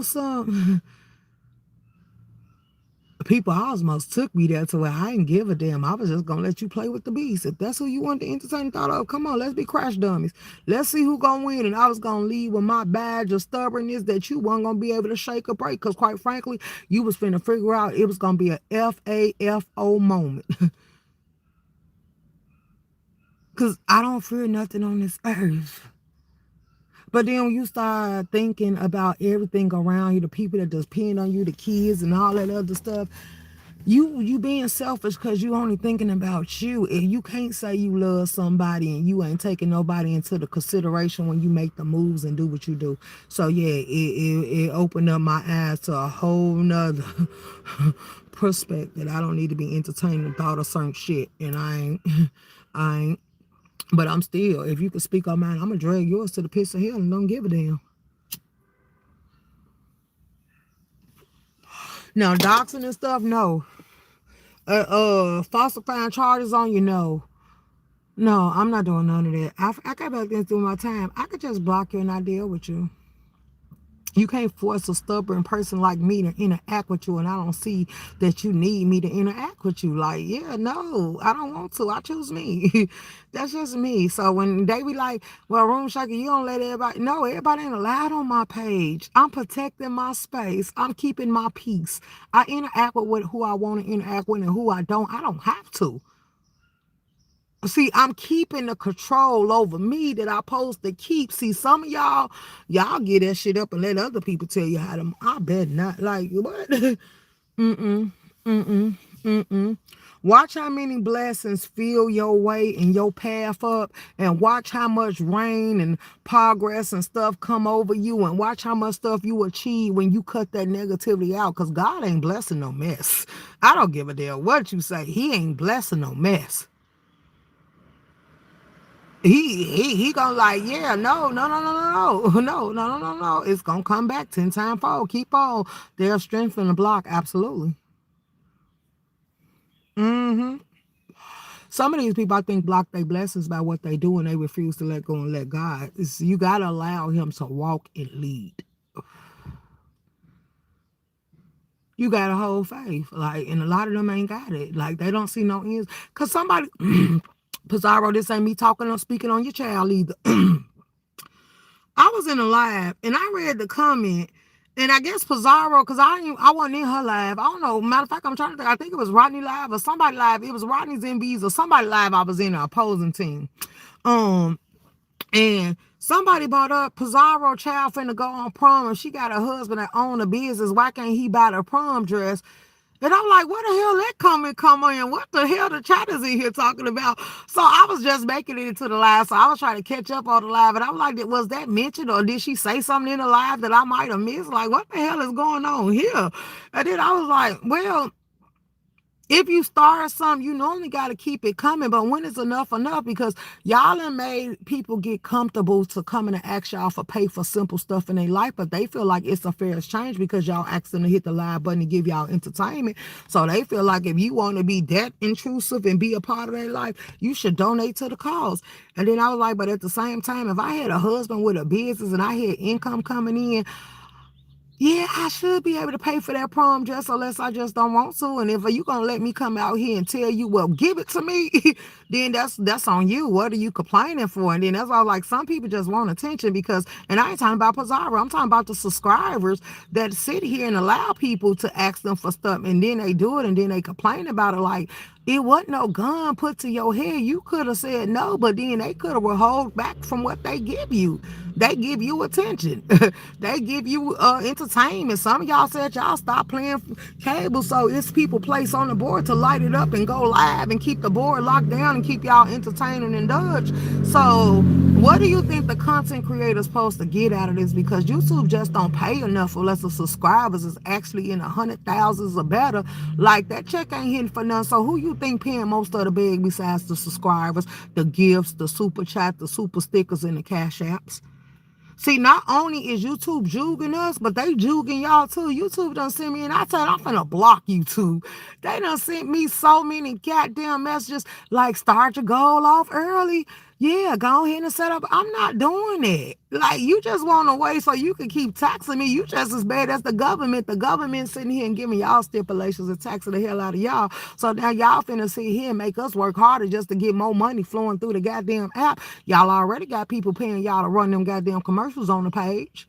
some people almost took me there to where I didn't give a damn. I was just going to let you play with the beast. If that's who you want to entertain, thought of, come on, let's be crash dummies. Let's see who going to win. And I was going to leave with my badge of stubbornness that you weren't going to be able to shake or break. Because quite frankly, you was finna figure out it was going to be a FAFO moment. Because I don't fear nothing on this earth. But then when you start thinking about everything around you, the people that depend on you, the kids and all that other stuff, you being selfish because you only thinking about you. And you can't say you love somebody and you ain't taking nobody into the consideration when you make the moves and do what you do. So yeah, it opened up my eyes to a whole nother perspective. I don't need to be entertaining the thought of certain shit. And I ain't. But I'm still, if you could speak on mine, I'm going to drag yours to the pits of hell and don't give a damn. Now, doxing and stuff, no. Falsifying charges on you, no. No, I'm not doing none of that. I got back there through my time. I could just block you and not deal with you. You can't force a stubborn person like me to interact with you, and I don't see that you need me to interact with you. Like, yeah, no, I don't want to. I choose me. That's just me. So when they be like, well, Room Shaker, you don't let everybody. No, everybody ain't allowed on my page. I'm protecting my space. I'm keeping my peace. I interact with who I want to interact with and who I don't have to. See, I'm keeping the control over me that I'm supposed to keep. See, some of y'all get that shit up and let other people tell you how to. I bet not. Like, what? Watch how many blessings fill your way and your path up, and watch how much rain and progress and stuff come over you, and watch how much stuff you achieve when you cut that negativity out, because God ain't blessing no mess. I don't give a damn what you say. He ain't blessing no mess. He gonna like, yeah, no. It's gonna come back 10 times fold. Keep on. There's strength in the block, absolutely. Some of these people, I think, block their blessings by what they do and they refuse to let go and let God. You gotta allow him to walk and lead. You gotta hold faith. Like, and a lot of them ain't got it. Like, they don't see no ends. Cause somebody Pizarro, this ain't me talking or speaking on your child either. I was in a live and I read the comment, and I guess Pizarro, because I wasn't in her live. I don't know. Matter of fact, I'm trying to think. I think it was Rodney live or somebody live. It was Rodney's MBs or somebody live. I was in the opposing team. And somebody brought up Pizarro child finna go on prom and she got a husband that own a business. Why can't he buy the prom dress? And I'm like, what the hell that come in? What the hell the chat is in here talking about? So I was just making it into the live. So I was trying to catch up on the live. And I'm like, was that mentioned or did she say something in the live that I might have missed? Like, what the hell is going on here? And then I was like, well, if you start something, you normally got to keep it coming. But when is enough enough? Because y'all have made people get comfortable to come in and ask y'all for pay for simple stuff in their life, but they feel like it's a fair exchange because y'all ask them to hit the live button and give y'all entertainment. So they feel like if you want to be that intrusive and be a part of their life, you should donate to the cause. And then I was like, but at the same time, if I had a husband with a business and I had income coming in, yeah, I should be able to pay for that prom dress unless I just don't want to. And if you gonna let me come out here and tell you, well, give it to me, then that's on you. What are you complaining for? And then that's why like some people just want attention because, and I ain't talking about Pizarro, I'm talking about the subscribers that sit here and allow people to ask them for stuff and then they do it and then they complain about it like it wasn't no gun put to your head. You could have said no, but then they could have withheld back from what they give you. They give you attention. They give you entertainment. Some of y'all said y'all stop playing cable, so it's people place on the board to light it up and go live and keep the board locked down and keep y'all entertained and indulged. So what do you think the content creators supposed to get out of this? Because YouTube just don't pay enough unless the subscribers is actually in the 100,000s or better. Like that check ain't hitting for none. So who you think paying most of the bag besides the subscribers, the gifts, the super chat, the super stickers, and the cash apps? See, not only is YouTube juging us, but they juging y'all too. YouTube done send me, and I tell you, I'm finna block YouTube. They done sent me so many goddamn messages like start your goal off early. Yeah, go ahead and set up. I'm not doing it. Like, you just want to wait so you can keep taxing me. You just as bad as the government. The government sitting here and giving y'all stipulations and taxing the hell out of y'all. So now y'all finna sit here and make us work harder just to get more money flowing through the goddamn app. Y'all already got people paying y'all to run them goddamn commercials on the page.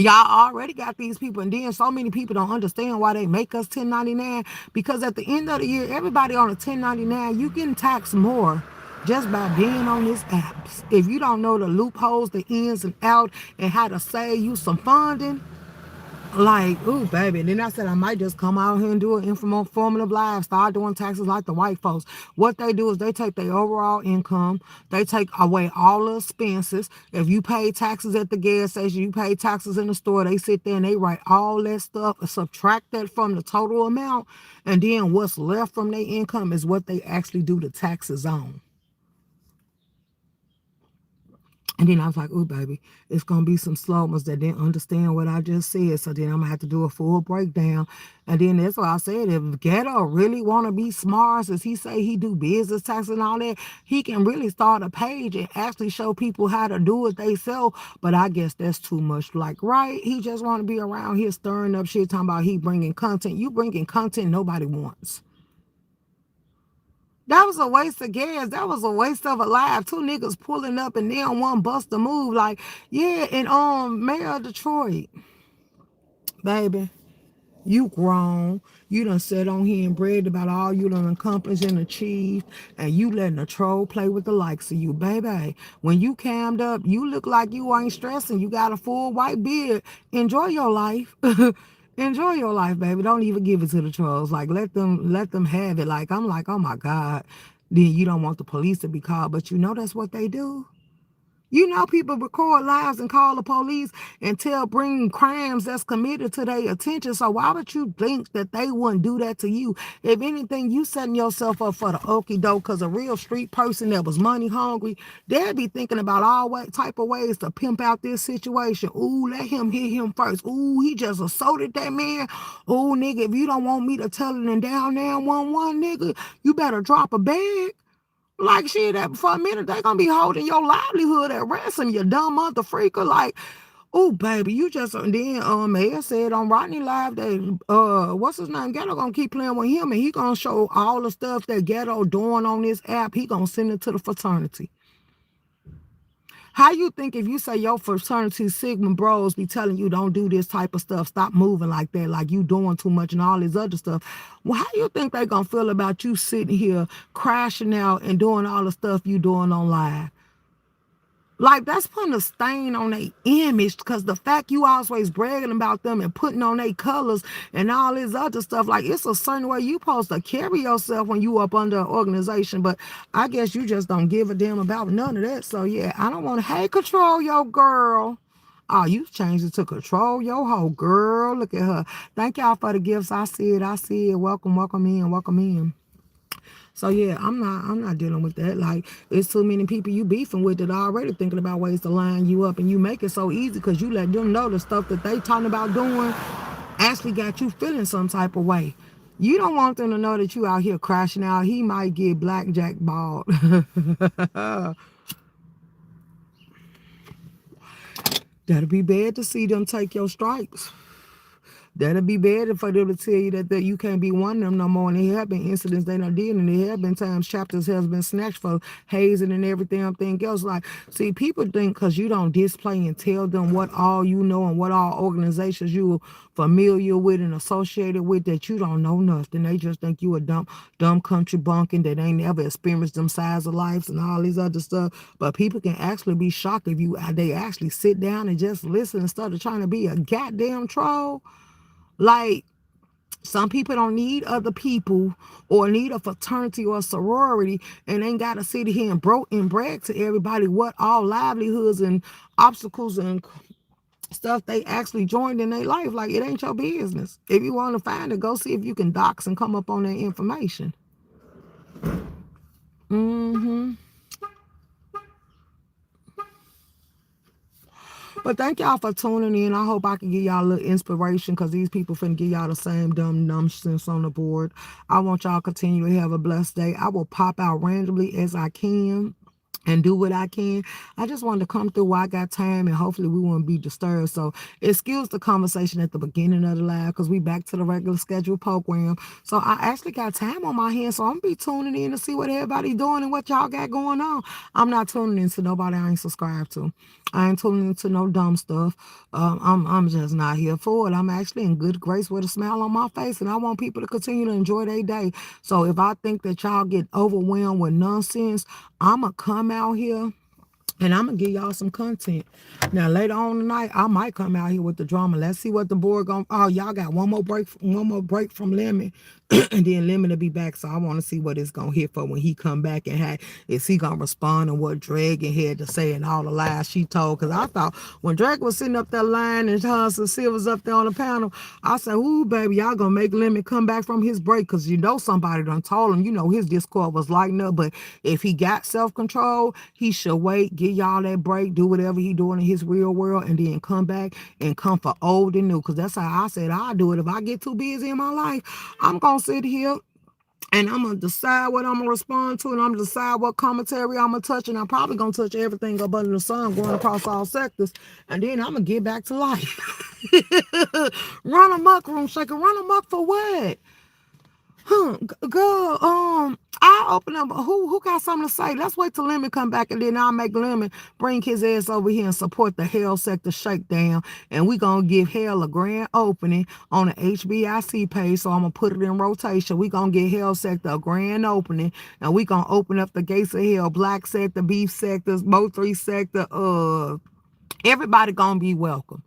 Y'all already got these people, and then so many people don't understand why they make us 1099 because at the end of the year, everybody on a 1099, you getting taxed more just by being on this app. If you don't know the loopholes, the ins and out, and how to save you some funding, like, ooh, baby. And then I said I might just come out here and do an informative live, start doing taxes like the white folks. What they do is they take their overall income, they take away all the expenses. If you pay taxes at the gas station, you pay taxes in the store, they sit there and they write all that stuff and subtract that from the total amount. And then what's left from their income is what they actually do the taxes on. And then I was like, oh, baby, it's going to be some slowmers that didn't understand what I just said. So then I'm going to have to do a full breakdown. And then that's why I said, if Ghetto really want to be smart, as he say he do business tax and all that, he can really start a page and actually show people how to do it themselves. But I guess that's too much. Like, right? He just want to be around here stirring up shit, talking about he bringing content. You bringing content nobody wants. That was a waste of gas. That was a waste of a life. Two niggas pulling up and then one bust a move. Like, yeah, and Mayor of Detroit, baby, you grown. You done sat on here and bragged about all you done accomplished and achieved, and you letting a troll play with the likes of you, baby. When you cammed up, you look like you ain't stressing. You got a full white beard. Enjoy your life. Enjoy your life, baby. Don't even give it to the trolls. Like, let them have it. Like, I'm like, oh my God. Then you don't want the police to be called, but you know that's what they do. You know, people record lives and call the police and bring crimes that's committed to their attention. So why would you think that they wouldn't do that to you? If anything, you setting yourself up for the okie doke, because a real street person that was money hungry, they'd be thinking about all type of ways to pimp out this situation. Ooh, let him hit him first. Ooh, he just assaulted that man. Ooh, nigga, if you don't want me to tell it and down 911, nigga, you better drop a bag. Like, shit, that for a minute, they gonna be holding your livelihood at ransom, you dumb mother freaker. Like, oh, baby, you just, and then, Mayor said on Rodney Live that, what's his name, Ghetto gonna keep playing with him, and he gonna show all the stuff that Ghetto doing on this app. He gonna send it to the fraternity. How you think if you say your fraternity Sigma bros be telling you don't do this type of stuff, stop moving like that, like you doing too much and all this other stuff? Well, how you think they gonna feel about you sitting here crashing out and doing all the stuff you doing on live? Like, that's putting a stain on their image, because the fact you always bragging about them and putting on their colors and all this other stuff, like, it's a certain way you supposed to carry yourself when you up under an organization. But I guess you just don't give a damn about none of that. So yeah, I don't want to, hey, control your girl. Oh, you changed it to control your whole girl. Look at her. Thank y'all for the gifts. I see it. I see it. Welcome, welcome in, welcome in. So yeah, I'm not dealing with that. Like, it's too many people you beefing with that are already thinking about ways to line you up, and you make it so easy because you let them know the stuff that they talking about doing actually got you feeling some type of way. You don't want them to know that you out here crashing out. He might get blackjack balled. That'll be bad to see them take your stripes. That'll be better for them to tell you that you can't be one of them no more. And there have been incidents they done did, and there have been times chapters has been snatched for hazing and everything else. Like, see, people think because you don't display and tell them what all you know and what all organizations you familiar with and associated with, that you don't know nothing. They just think you a dumb country bunkin that ain't ever experienced them size of lives and all these other stuff. But people can actually be shocked if they actually sit down and just listen instead of trying to be a goddamn troll. Like, some people don't need other people or need a fraternity or a sorority, and ain't got to sit here and brag to everybody what all livelihoods and obstacles and stuff they actually joined in their life. Like, it ain't your business. If you want to find it, go see if you can dox and come up on that information. Mm-hmm. But thank y'all for tuning in. I hope I can give y'all a little inspiration, because these people finna give y'all the same dumb nonsense on the board. I want y'all to continue to have a blessed day. I will pop out randomly as I can and do what I can. I just wanted to come through while I got time, and hopefully we won't be disturbed. So excuse the conversation at the beginning of the live, because we back to the regular scheduled program. So I actually got time on my hands, so I'm gonna be tuning in to see what everybody doing and what y'all got going on. I'm not tuning in to nobody I ain't subscribed to. I ain't tuning into no dumb stuff. I'm just not here for it. I'm actually in good grace with a smile on my face, and I want people to continue to enjoy their day. So if I think that y'all get overwhelmed with nonsense, I'ma come out here and I'm gonna give y'all some content. Now later on tonight, I might come out here with the drama. Let's see what the board gonna. Oh, y'all got one more break from Lemon, and then Lemon will be back. So I want to see what it's gonna hit for when he come back, and is he gonna respond and what Dragon had to say and all the lies she told. Because I thought when Dragon was sitting up there lying and Hudson Silver's up there on the panel, I said, "Ooh, baby, y'all gonna make Lemon come back from his break, because you know somebody done told him. You know his Discord was lighting up. But if he got self control, he should wait, give y'all that break, do whatever he doing in his real world, and then come back and come for old and new. Because that's how I said I do it. If I get too busy in my life, I'm gonna sit here and I'm gonna decide what I'm gonna respond to, and I'm gonna decide what commentary I'm gonna touch, and I'm probably gonna touch everything up under the sun, going across all sectors, and then I'm gonna get back to life. Run amok, room shaker. Run amok for what? Girl, I'll open up. Who got something to say? Let's wait till Lemon come back, and then I'll make Lemon bring his ass over here and support the Hell Sector Shakedown. And we gonna give Hell a grand opening on the HBIC page. So I'm gonna put it in rotation. We gonna give Hell Sector a grand opening, and we gonna open up the gates of hell. Black Sector, Beef Sectors, Mo 3 Sector. Everybody gonna be welcome.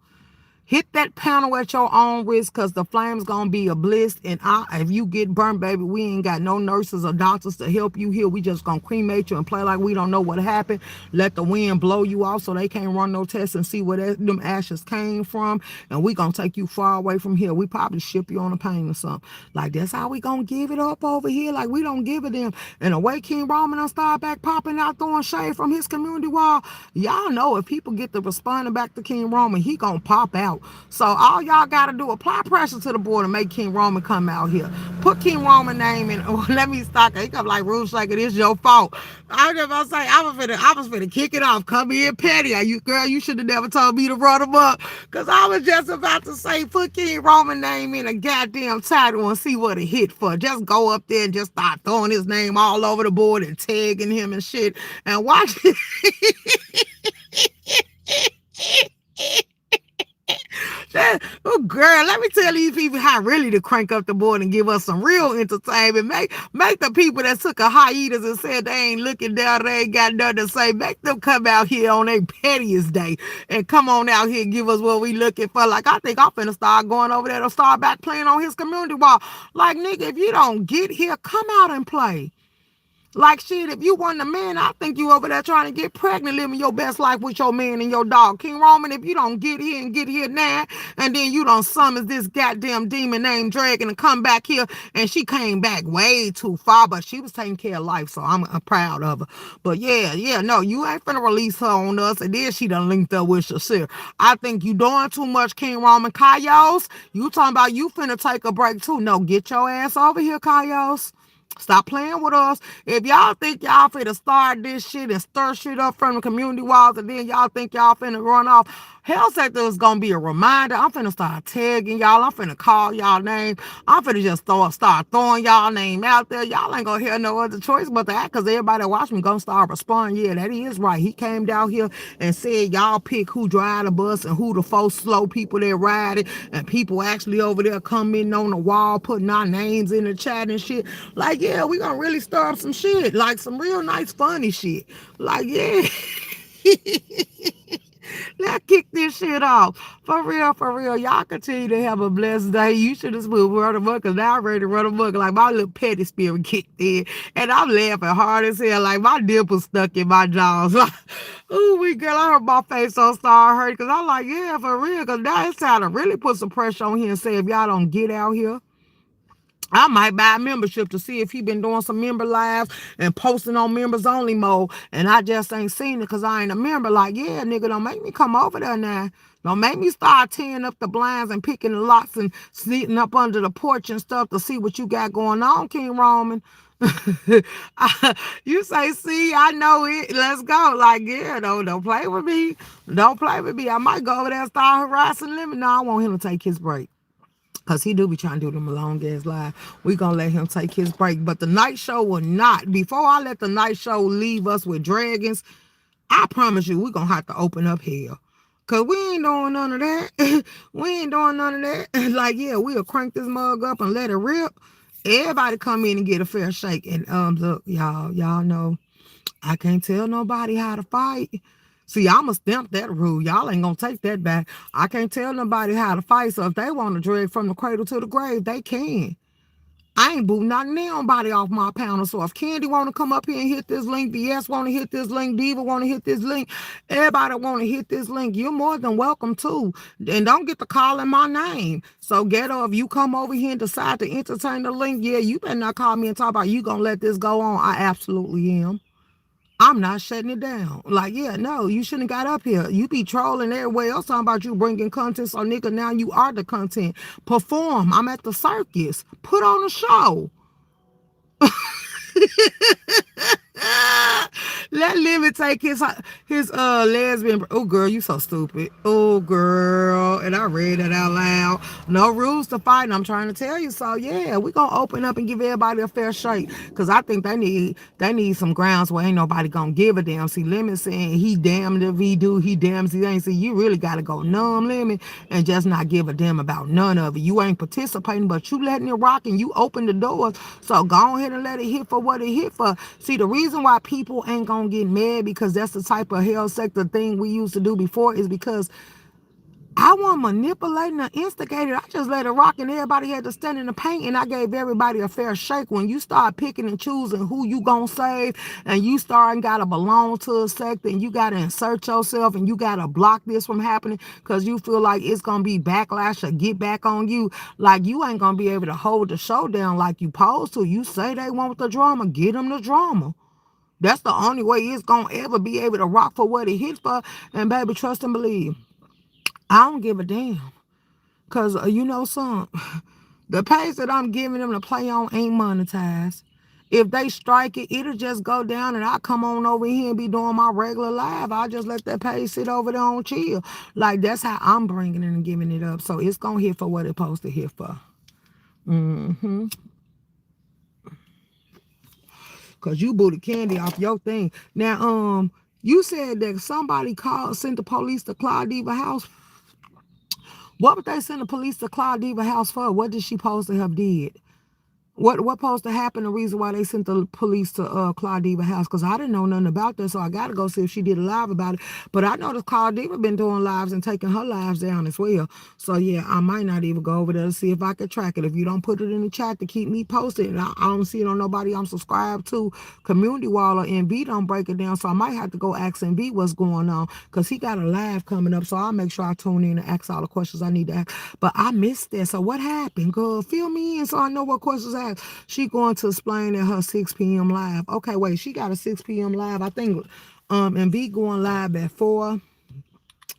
Hit that panel at your own risk, because the flame's going to be a bliss. And if you get burnt, baby, we ain't got no nurses or doctors to help you here. We just going to cremate you and play like we don't know what happened. Let the wind blow you off so they can't run no tests and see where them ashes came from. And we going to take you far away from here. We probably ship you on a plane or something. Like, that's how we going to give it up over here. Like, we don't give it them. And the way King Roman done start back popping out, throwing shade from his community wall, y'all know if people get to responding back to King Roman, he going to pop out. So all y'all got to do, apply pressure to the board and make King Roman come out here. Put King Roman name in. Let me stop. He come like, Room Shaker, it's your fault. I was gonna say, I was finna kick it off. Come in petty. Girl, you should have never told me to run him up. Because I was just about to say, put King Roman name in a goddamn title and see what it hit for. Just go up there and just start throwing his name all over the board and tagging him and shit. And watch it. Oh, girl, let me tell these people how really to crank up the board and give us some real entertainment. Make the people that took a hiatus and said they ain't looking down, they ain't got nothing to say, make them come out here on their pettiest day and come on out here and give us what we looking for. Like, I think I'm finna start going over there to start back playing on his community wall. Like, nigga, if you don't get here, come out and play. Like, shit, if you wasn't a man, I think you over there trying to get pregnant, living your best life with your man and your dog. King Roman, if you don't get here and get here now, and then you don't summon this goddamn demon named Dragon and come back here, and she came back way too far, but she was taking care of life, so I'm proud of her. But no, you ain't finna release her on us, and then she done linked up with Shasir. I think you doing too much, King Roman. Kaios, you talking about you finna take a break too. No, get your ass over here, Kaios. Stop playing with us. If y'all think y'all finna start this shit and stir shit up from the community walls and then y'all think y'all finna run off, Hell Sector is gonna be a reminder. I'm finna start tagging y'all. I'm finna call y'all name. I'm finna just start throwing y'all name out there. Y'all ain't gonna hear no other choice but to act, because everybody that watch me gonna start responding. Yeah, that is right. He came down here and said y'all pick who drive the bus and who the folks slow people that ride it, and people actually over there commenting on the wall, putting our names in the chat and shit. Like, yeah, we gonna really start some shit. Like some real nice funny shit. Like, yeah. Let's kick this shit off. For real, for real. Y'all continue to have a blessed day. You should have spoke run amok, because now I'm ready to run amok. Like, my little petty spirit kicked in. And I'm laughing hard as hell. Like, my nipples stuck in my jaws. Like, ooh, girl, I heard my face so start hurt. Because I'm like, yeah, for real. Because now it's time to really put some pressure on here and say, if y'all don't get out here, I might buy a membership to see if he been doing some member lives and posting on members only mode, and I just ain't seen it because I ain't a member. Like, yeah, nigga, don't make me come over there now. Don't make me start tearing up the blinds and picking the locks and sneaking up under the porch and stuff to see what you got going on, King Roman. You say, see, I know it. Let's go. Like, yeah, don't play with me. Don't play with me. I might go over there and start harassing him. No, I want him to take his break. Because he do be trying to do them a long ass live. We gonna let him take his break. But the night show will not. Before I let the night show leave us with dragons, I promise you, we gonna have to open up hell. Because we ain't doing none of that. We ain't doing none of that. Like, yeah, we'll crank this mug up and let it rip. Everybody come in and get a fair shake. And look, y'all know I can't tell nobody how to fight. See, I'ma stamp that rule. Y'all ain't gonna take that back. I can't tell nobody how to fight. So if they want to drag from the cradle to the grave, they can. I ain't booting not nobody off my panel. So if Candy want to come up here and hit this link, BS want to hit this link, Diva want to hit this link, everybody want to hit this link, you're more than welcome to. And don't get to calling my name. So ghetto, if you come over here and decide to entertain the link, yeah, you better not call me and talk about you gonna let this go on. I absolutely am. I'm not shutting it down. Like, yeah, no, you shouldn't have got up here. You be trolling everywhere else talking about you bringing content. So, nigga, now you are the content. Perform. I'm at the circus. Put on a show. Let Lemon take his lesbian. Oh, girl, you so stupid. Oh, girl. And I read it out loud. No rules to fight. And I'm trying to tell you. So, yeah, we going to open up and give everybody a fair shake. Because I think they need some grounds where ain't nobody going to give a damn. See, Lemon saying he damned if he do, he damned if he ain't. See, you really got to go numb, Lemon, and just not give a damn about none of it. You ain't participating, but you letting it rock and you open the doors. So, go ahead and let it hit for what it hit for. See, the reason why people ain't gonna get mad, because that's the type of H.L.I.C Sector thing we used to do before, is because I wasn't manipulating or instigated. I just let it rock and everybody had to stand in the paint, and I gave everybody a fair shake. When you start picking and choosing who you gonna save, and you start and gotta belong to a sector, and you gotta insert yourself, and you gotta block this from happening because you feel like it's gonna be backlash or get back on you, like you ain't gonna be able to hold the show down like you supposed to. You say they want the drama, get them the drama. That's the only way it's gonna ever be able to rock for what it hit for. And baby, trust and believe, I don't give a damn. Cause you know something, the page that I'm giving them to play on ain't monetized. If they strike it, it'll just go down and I come on over here and be doing my regular live. I'll just let that page sit over there on chill. Like, that's how I'm bringing it and giving it up. So it's gonna hit for what it's supposed to hit for. Cause you booted Candy off your thing. Now, you said that somebody sent the police to Claude Diva house. What would they send the police to Claudia house for? What did she supposed to have did? What supposed to happen? The reason why they sent the police to Claudia house? Because I didn't know nothing about this, so I got to go see if she did a live about it. But I know that Claudia been doing lives and taking her lives down as well. So yeah, I might not even go over there to see if I can track it. If you don't put it in the chat to keep me posted, and I don't see it on nobody I'm subscribed to, Community Wall or NV don't break it down. So I might have to go ask NV what's going on because he got a live coming up. So I'll make sure I tune in and ask all the questions I need to ask. But I missed that. So what happened? Girl, fill me in so I know what questions I ask. She going to explain at her 6 p.m. live. Okay, wait, she got a 6 p.m. live. I think and V going live at 4.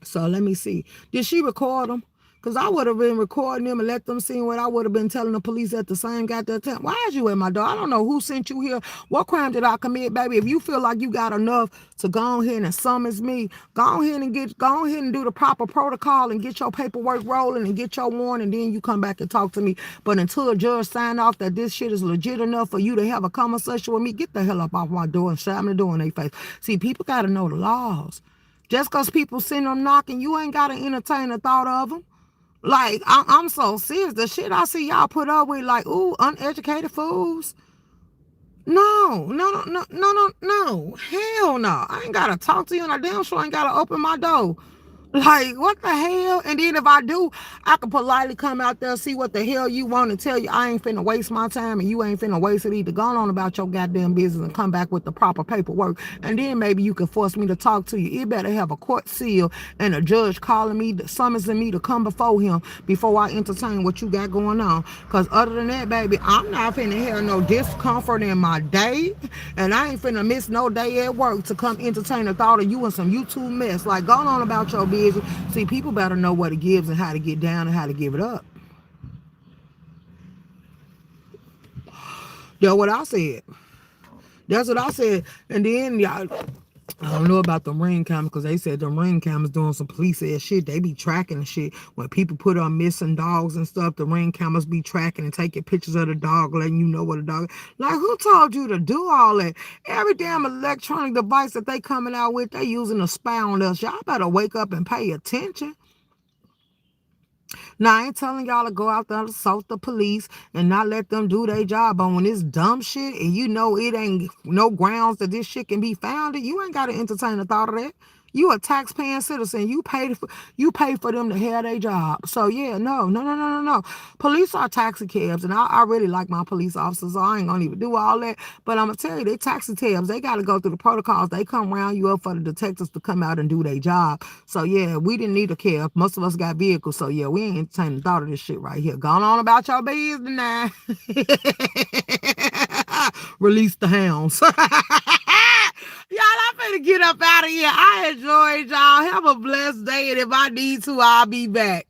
So let me see. Did she record them? Because I would have been recording them and let them see what I would have been telling the police at the same goddamn time. Why is you at my door? I don't know who sent you here. What crime did I commit, baby? If you feel like you got enough to go ahead and summons me, go ahead and do the proper protocol and get your paperwork rolling and get your warrant, and then you come back and talk to me. But until a judge sign off that this shit is legit enough for you to have a conversation with me, get the hell up off my door and slam the door in their face. See, people got to know the laws. Just because people sitting them knocking, you ain't got to entertain the thought of them. Like, I'm so serious. The shit I see y'all put up with, like, ooh, uneducated fools. No, no, no, no, no, no, no. Hell no. I ain't got to talk to you, and I damn sure ain't got to open my door. Like, what the hell? And then if I do, I can politely come out there, see what the hell you want, and tell you I ain't finna waste my time and you ain't finna waste it either. Go on about your goddamn business and come back with the proper paperwork. And then maybe you can force me to talk to you. It better have a court seal and a judge calling me, summoning me to come before him before I entertain what you got going on. Because other than that, baby, I'm not finna have no discomfort in my day. And I ain't finna miss no day at work to come entertain the thought of you in some YouTube mess. Like, go on about your business. See, people better know what it gives and how to get down and how to give it up. That's what I said. That's what I said. And then y'all, I don't know about the ring cameras because they said the ring cameras doing some police ass shit. They be tracking the shit. When people put on missing dogs and stuff, the ring cameras be tracking and taking pictures of the dog, letting you know what a dog is. Like, who told you to do all that? Every damn electronic device that they coming out with, they using a spy on us. Y'all better wake up and pay attention. Now, I ain't telling y'all to go out there and assault the police and not let them do their job. But when it's dumb shit and you know it ain't no grounds that this shit can be founded, you ain't got to entertain the thought of that. You a taxpaying citizen. You pay for them to have their job. So yeah, no, no, no, no, no, no. Police are taxi cabs, and I really like my police officers, so I ain't gonna even do all that. But I'm gonna tell you, they taxi cabs. They gotta go through the protocols. They come round you up for the detectives to come out and do their job. So yeah, we didn't need a cab. Most of us got vehicles, so yeah, we ain't entertaining the thought of this shit right here. Going on about your business now. Release the hounds. Y'all, I'm finna get up out of here. I enjoyed y'all. Have a blessed day, and if I need to, I'll be back.